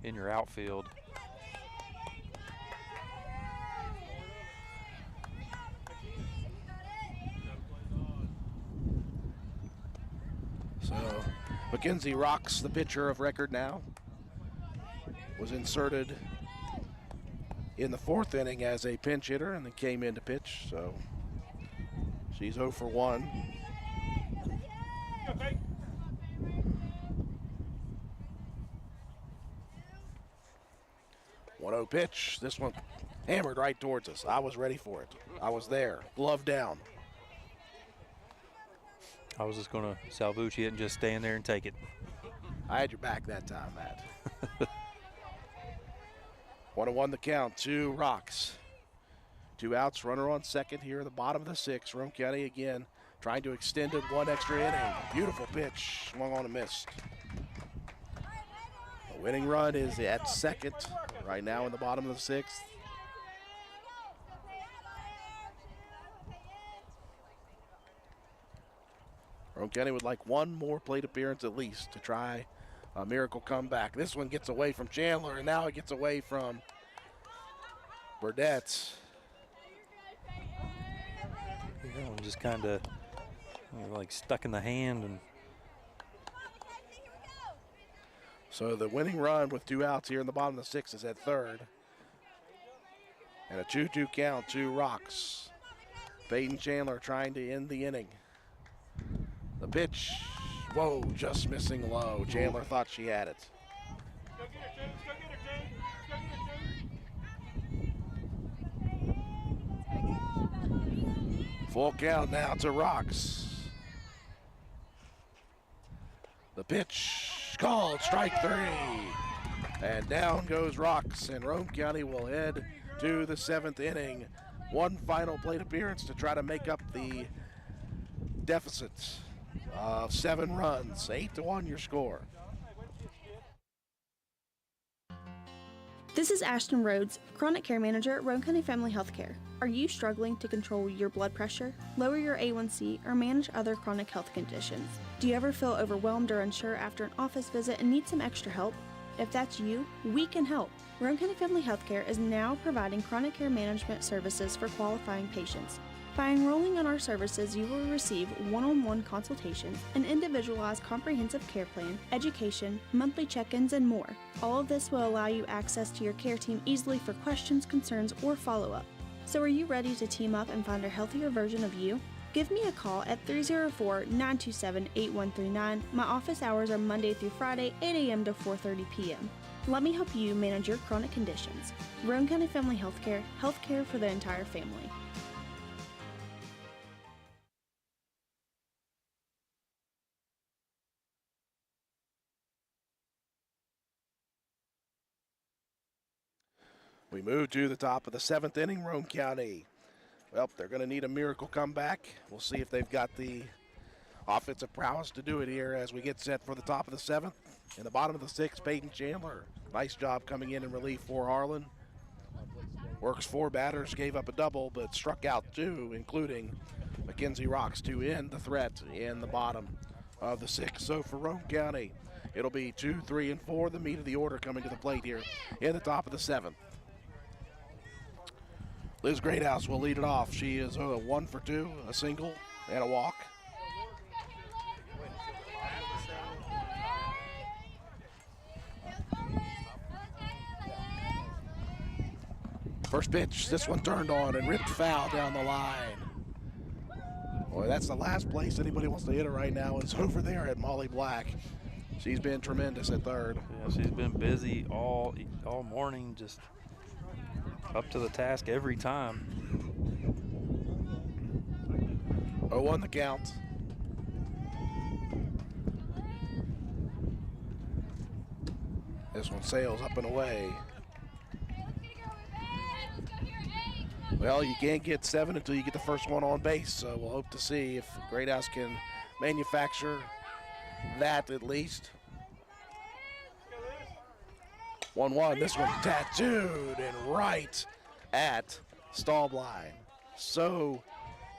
in your outfield. So Mackenzie Rocks, the pitcher of record now, was inserted in the 4th inning as a pinch hitter and then came in to pitch. So she's 0 for 1. 1-0 pitch. This one hammered right towards us. I was ready for it. I was there. Glove down. I was just going to salvucci it and just stand there and take it. I had your back that time, Matt. 1-1 the count. 2 rocks. 2 outs. Runner on second here in the bottom of the 6th. Rome County again trying to extend it 1 extra inning. Beautiful pitch. Swung on and missed. The winning run is at second right now in the bottom of the 6th. Rome County would like 1 more plate appearance at least to try a miracle comeback. This one gets away from Chandler, and now it gets away from Burdette. Yeah, I'm just kind of like stuck in the hand. And so the winning run with 2 outs here in the bottom of the 6th is at third. And a 2-2 count, 2 rocks. Peyton Chandler trying to end the inning. The pitch, whoa, just missing low. Chandler thought she had it. Full count now to Rocks. The pitch called, strike 3. And down goes Rocks, and Rome County will head to the 7th inning. 1 final plate appearance to try to make up the deficit of 7 runs. 8-1 your score. This is Ashton Rhodes, Chronic Care Manager at Roane County Family Healthcare. Are you struggling to control your blood pressure, lower your A1C, or manage other chronic health conditions? Do you ever feel overwhelmed or unsure after an office visit and need some extra help? If that's you, we can help. Roane County Family Healthcare is now providing chronic care management services for qualifying patients. By enrolling in our services, you will receive one-on-one consultations, an individualized comprehensive care plan, education, monthly check-ins, and more. All of this will allow you access to your care team easily for questions, concerns, or follow-up. So are you ready to team up and find a healthier version of you? Give me a call at 304-927-8139. My office hours are Monday through Friday, 8 a.m. to 4:30 p.m. Let me help you manage your chronic conditions. Roane County Family Healthcare, healthcare for the entire family. We move to the top of the 7th inning, Roane County. Well, they're going to need a miracle comeback. We'll see if they've got the offensive prowess to do it here as we get set for the top of the 7th. In the bottom of the 6th, Peyton Chandler. Nice job coming in relief for Harlan. Works 4 batters, gave up a double, but struck out 2, including Mackenzie Rocks to end the threat in the bottom of the 6th. So for Roane County, it'll be 2, 3, and 4, the meat of the order coming to the plate here in the top of the 7th. Liz Greathouse will lead it off. She is 1 for 2, a single, and a walk. First pitch, this one turned on and ripped foul down the line. Boy, that's the last place anybody wants to hit her right now is over there at Molly Black. She's been tremendous at third. Yeah, she's been busy all morning, just up to the task every time. 0-1 the count. This one sails up and away. Well, you can't get 7 until you get the first one on base, so we'll hope to see if Greathouse can manufacture that at least. 1-1, this one's tattooed and right at Stallbline. So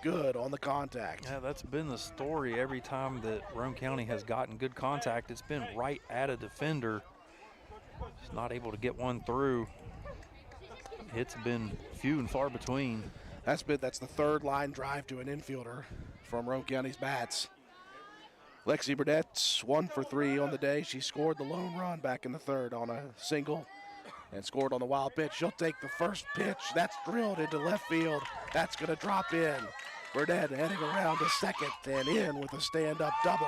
good on the contact. Yeah, that's been the story every time that Roane County has gotten good contact. It's been right at a defender. Just not able to get one through. It's been few and far between. That's the third line drive to an infielder from Roane County's bats. Lexi Burdett's 1 for 3 on the day. She scored the lone run back in the 3rd on a single and scored on the wild pitch. She'll take the first pitch. That's drilled into left field. That's going to drop in. Burdett heading around to second and in with a stand-up double.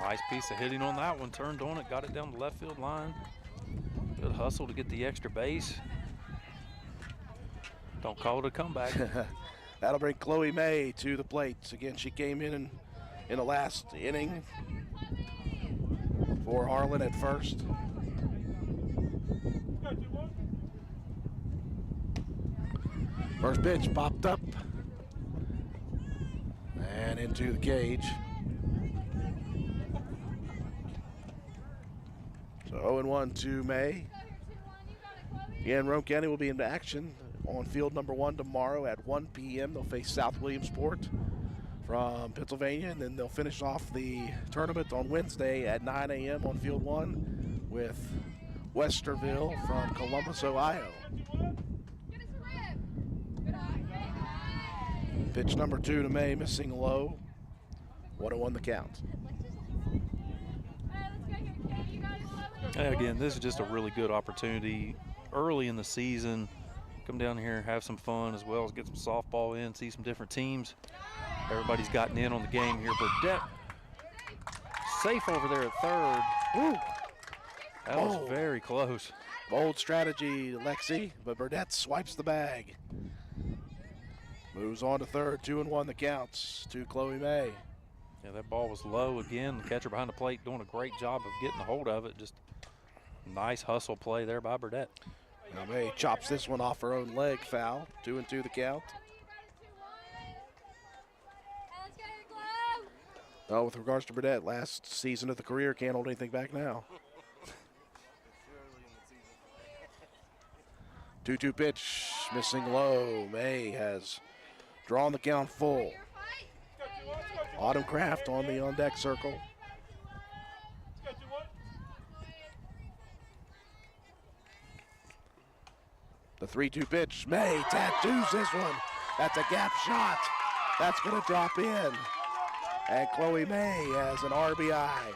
Nice piece of hitting on that one. Turned on it, got it down the left field line. Good hustle to get the extra base. Don't call it a comeback. That'll bring Chloe May to the plate. Again, she came in the last inning for Harlan at first. First pitch popped up and into the cage. So 0-1 to May. Again, Roane County will be into action on field number 1 tomorrow at 1 p.m. They'll face South Williamsport from Pennsylvania, and then they'll finish off the tournament on Wednesday at 9 a.m. on field 1 with Westerville from Columbus, Ohio. Pitch number 2 to May, missing low. 1-1 the count. Again, this is just a really good opportunity early in the season. Come down here, have some fun, as well as get some softball in, see some different teams. Everybody's gotten in on the game here. Burdette safe over there at third. Ooh. That was very close. Bold strategy, Lexi, but Burdette swipes the bag. Moves on to third, 2-1 the counts to Chloe May. Yeah, that ball was low again. The catcher behind the plate doing a great job of getting a hold of it. Just nice hustle play there by Burdette. Now May chops this one off her own leg, foul. 2-2 the count. Oh, with regards to Burdette, last season of the career, can't hold anything back now. 2-2 pitch, missing low. May has drawn the count full. Autumn Craft on the on-deck circle. The 3-2 pitch, May tattoos this one. That's a gap shot. That's gonna drop in. And Chloe May has an RBI.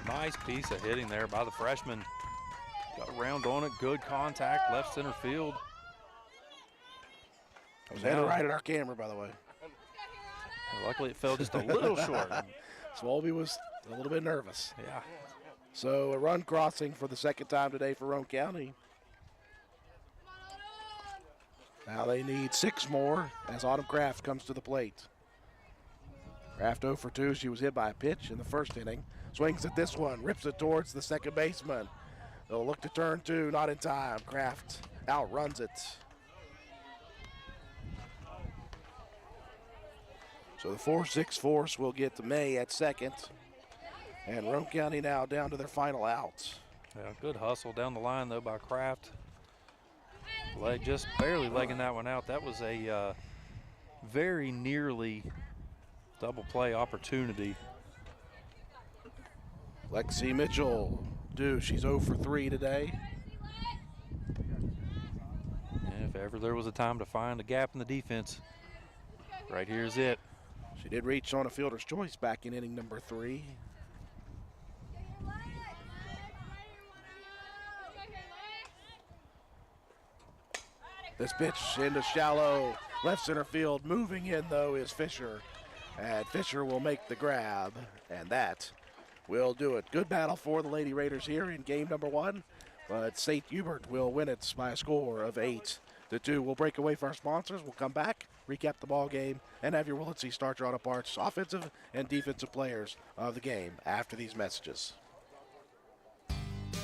Nice piece of hitting there by the freshman. Got around on it, good contact, left center field. I was headed right at our camera, by the way. Luckily it fell just a little short. Swalby was a little bit nervous. Yeah. So a run crossing for the second time today for Roane County. Now they need 6 more as Autumn Craft comes to the plate. Craft 0 for 2. She was hit by a pitch in the first inning. Swings at this one, rips it towards the second baseman. They'll look to turn 2, not in time. Craft outruns it. So the 4-6 force will get to May at second. And Roane County now down to their final out. Yeah, good hustle down the line, though, by Craft. Just barely legging that one out. That was a very nearly double play opportunity. Lexi Mitchell, she's 0 for 3 today. And if ever there was a time to find a gap in the defense, right here's it. She did reach on a fielder's choice back in inning number 3. This pitch into shallow left center field. Moving in, though, is Fisher. And Fisher will make the grab, and that will do it. Good battle for the Lady Raiders here in game number 1, but St. Hubert will win it by a score of 8-2. We'll break away for our sponsors. We'll come back, recap the ball game, and have your Willitsey Starter Auto Parts offensive and defensive players of the game after these messages.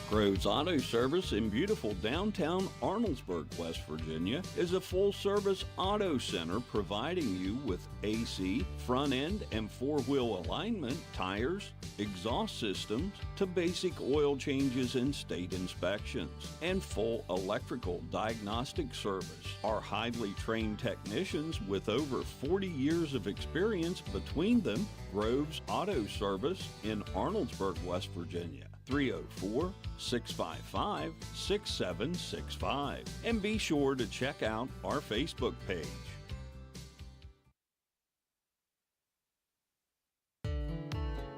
Groves Auto Service in beautiful downtown Arnoldesburg, West Virginia is a full-service auto center providing you with AC, front end and four-wheel alignment, tires, exhaust systems, to basic oil changes and state inspections, and full electrical diagnostic service. Our highly trained technicians with over 40 years of experience between them, Groves Auto Service in Arnoldesburg, West Virginia. 304-655-6765. And be sure to check out our Facebook page.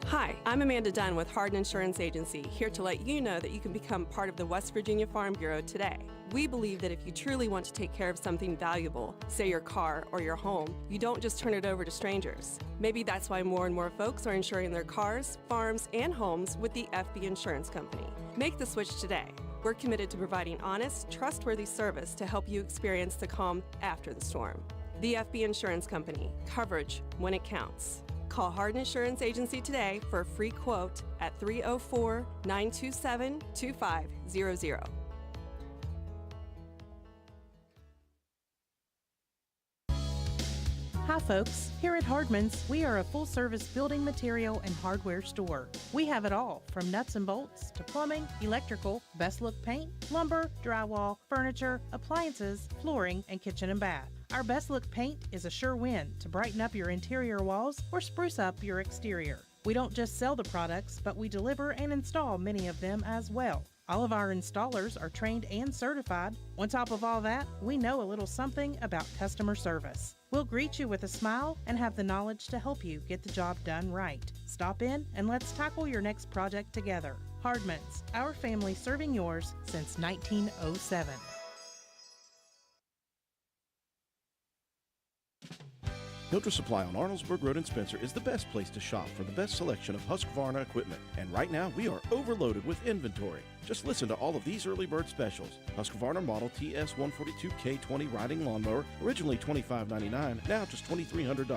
Hi, I'm Amanda Dunn with Hardin Insurance Agency, here to let you know that you can become part of the West Virginia Farm Bureau today. We believe that if you truly want to take care of something valuable, say your car or your home, you don't just turn it over to strangers. Maybe that's why more and more folks are insuring their cars, farms, and homes with the FB Insurance Company. Make the switch today. We're committed to providing honest, trustworthy service to help you experience the calm after the storm. VFB Insurance Company. Coverage when it counts. Call Hardin Insurance Agency today for a free quote at 304-927-2500. Hi folks, here at Hardman's, we are a full-service building material and hardware store. We have it all, from nuts and bolts to plumbing, electrical, best look paint, lumber, drywall, furniture, appliances, flooring, and kitchen and bath. Our best look paint is a sure win to brighten up your interior walls or spruce up your exterior. We don't just sell the products, but we deliver and install many of them as well. All of our installers are trained and certified. On top of all that, we know a little something about customer service. We'll greet you with a smile and have the knowledge to help you get the job done right. Stop in and let's tackle your next project together. Hardman's, our family serving yours since 1907. Hildreth Supply on Arnold'sburg Road in Spencer is the best place to shop for the best selection of Husqvarna equipment. And right now, we are overloaded with inventory. Just listen to all of these early bird specials. Husqvarna Model TS142K20 riding lawnmower, originally $25.99, now just $2,300.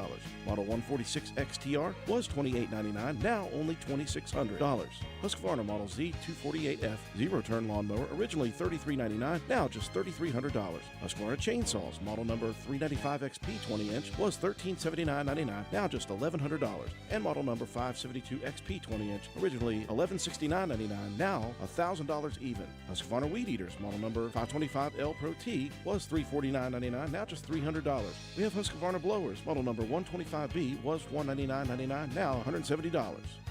Model 146 XTR was $28.99, now only $2,600. Husqvarna Model Z248F zero-turn lawnmower, originally $33.99, now just $3,300. Husqvarna chainsaws, model number 395XP 20-inch, was $1,379.99, now just $1,100. And model number 572 XP 20-inch, originally $1,169.99, now $1,000 even. Husqvarna Weed Eaters, model number 525L Pro T, was $349.99, now just $300. We have Husqvarna Blowers, model number 125B, was $199.99, now $170.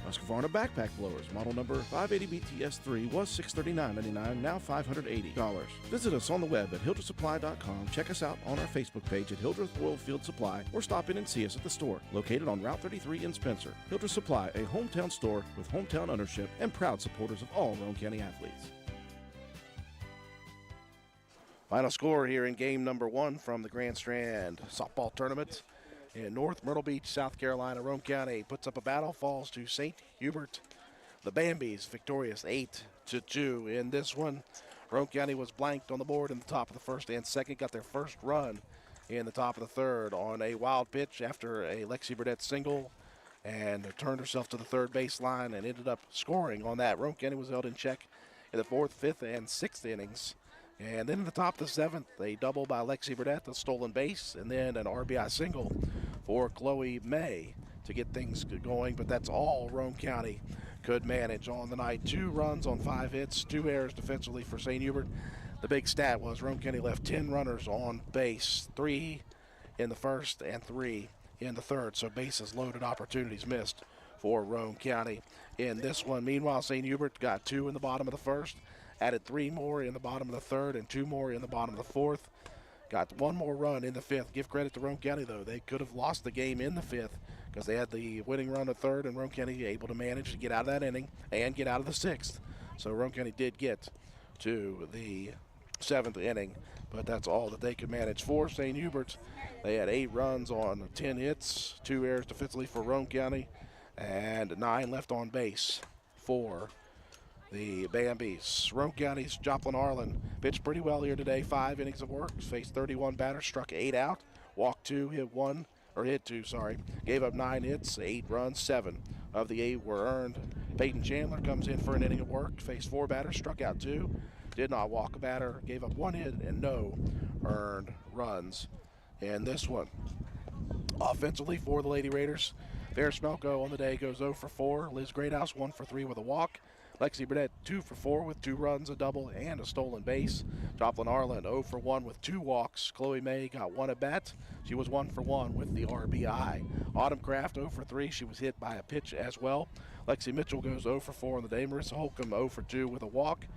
Husqvarna Backpack Blowers, model number 580BTS3, was $639.99, now $580. Visit us on the web at hildrethsupply.com, check us out on our Facebook page at Hildreth Oilfield Supply, or stop in and see us at the store, located on Route 33 in Spencer. Hildreth Supply, a hometown store with hometown ownership and proud supporters of all Roane County athletes. Final score here in game number 1 from the Grand Strand softball tournament in North Myrtle Beach, South Carolina. Roane County puts up a battle, falls to St. Hubert. The Bambies victorious 8-2 in this one. Roane County was blanked on the board in the top of the first and second, got their first run in the top of the third on a wild pitch after a Lexi Burdett single, and turned herself to the third baseline and ended up scoring on that. Roane County was held in check in the 4th, 5th, and 6th innings. And then in the top of the 7th, a double by Lexi Burdett, a stolen base, and then an RBI single for Chloe May to get things going. But that's all Roane County could manage on the night. 2 runs on 5 hits, 2 errors defensively for St. Hubert. The big stat was Roane County left 10 runners on base, 3 in the first and 3 in the third. So bases loaded, opportunities missed for Roane County in this one. Meanwhile, St. Hubert got 2 in the bottom of the first, added 3 more in the bottom of the third, and 2 more in the bottom of the fourth. Got 1 more run in the 5th. Give credit to Roane County, though. They could have lost the game in the 5th because they had the winning run at third, and Roane County able to manage to get out of that inning and get out of the 6th. So Roane County did get to the 7th inning, but that's all that they could manage for St. Hubert. They had 8 runs on 10 hits, 2 errors defensively for Roane County, and 9 left on base for the Bambies. Roane County's Joplin Arlen pitched pretty well here today. 5 innings of work, faced 31 batters, struck 8 out, walked 2, hit 2, gave up 9 hits, 8 runs, 7 of the 8 were earned. Peyton Chandler comes in for an inning of work, faced 4 batters, struck out 2, did not walk a batter, gave up 1 hit and no earned runs in this one. Offensively for the Lady Raiders, Ferris Smelko on the day goes 0 for 4. Liz Greathouse 1 for 3 with a walk. Lexi Burdett 2 for 4 with 2 runs, a double, and a stolen base. Joplin Arlen 0 for 1 with 2 walks. Chloe May got 1 at bat. She was 1 for 1 with the RBI. Autumn Craft 0 for 3. She was hit by a pitch as well. Lexi Mitchell goes 0 for 4 on the day. Marissa Holcomb 0 for 2 with a walk.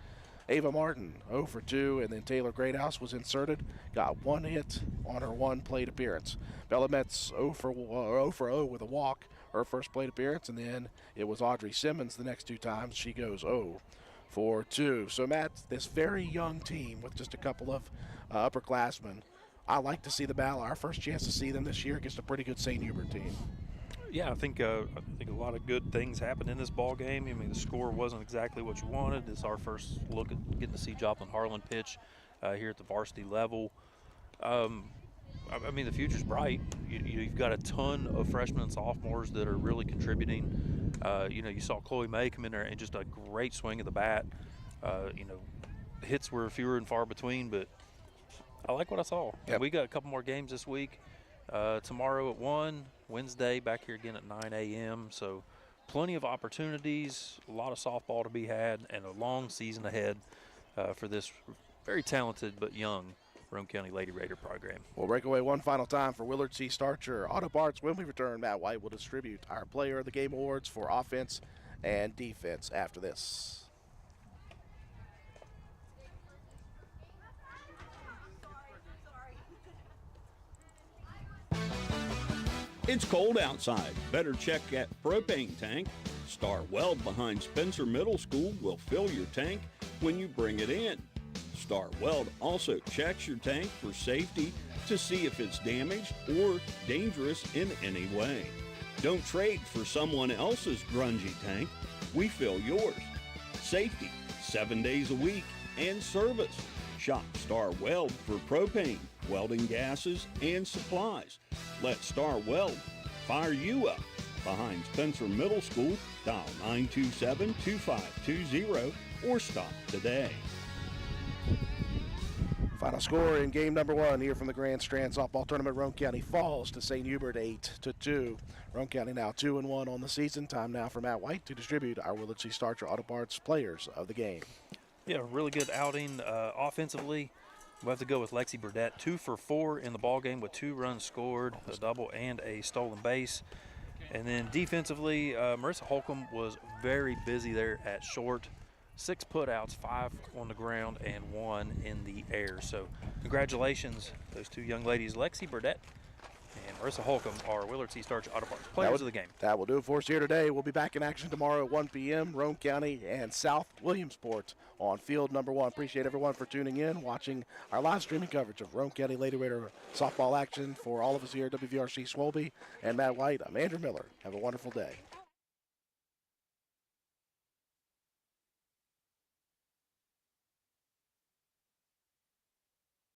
Ava Martin 0 for 2, and then Taylor Greathouse was inserted, got 1 hit on her 1 plate appearance. Bella Metz 0 for 0 with a walk, her first plate appearance, and then it was Audrey Simmons the next 2 times. She goes 0 for 2. So Matt, this very young team with just a couple of upperclassmen, I like to see the battle. Our first chance to see them this year against a pretty good St. Hubert team. Yeah, I think a lot of good things happened in this ball game. I mean, the score wasn't exactly what you wanted. It's our first look at getting to see Joplin Harlan pitch here at the varsity level. I mean, the future's bright. You've got a ton of freshmen and sophomores that are really contributing. You saw Chloe May come in there and just a great swing of the bat. Hits were fewer and far between, but I like what I saw. Yep. We got a couple more games this week. Tomorrow at 1, Wednesday back here again at 9 a.m. So plenty of opportunities, a lot of softball to be had, and a long season ahead for this very talented but young Roane County Lady Raider program. We'll break away one final time for Willard C. Starcher Auto Parts. When we return, Matt White will distribute our Player of the Game awards for offense and defense after this. It's cold outside. Better check that propane tank. Star Weld behind Spencer Middle School will fill your tank when you bring it in. Star Weld also checks your tank for safety to see if it's damaged or dangerous in any way. Don't trade for someone else's grungy tank. We fill yours. Safety, 7 days a week, and service. Shop Star Weld for propane, welding gases, and supplies. Let Star Weld fire you up. Behind Spencer Middle School, dial 927-2520 or stop today. Final score in game number 1 here from the Grand Strand softball tournament. Roane County falls to St. Hubert 8-2. Roane County now 2-1 on the season. Time now for Matt White to distribute our Willard C. Starcher Auto Parts Players of the Game. Yeah, really good outing offensively. We'll have to go with Lexi Burdett, 2 for 4 in the ball game with 2 runs scored, a double and a stolen base. And then defensively, Marissa Holcomb was very busy there at short. 6 putouts, 5 on the ground, and 1 in the air. So congratulations, those 2 young ladies, Lexi Burdett and Marissa Holcomb, are Willard C. Starcher Auto Parts Players of the Game. That will do it for us here today. We'll be back in action tomorrow at 1 p.m. Roane County and South Williamsport on field number 1. Appreciate everyone for tuning in, watching our live streaming coverage of Roane County Lady Raider softball action. For all of us here at WVRC Swolby and Matt White, I'm Andrew Miller. Have a wonderful day.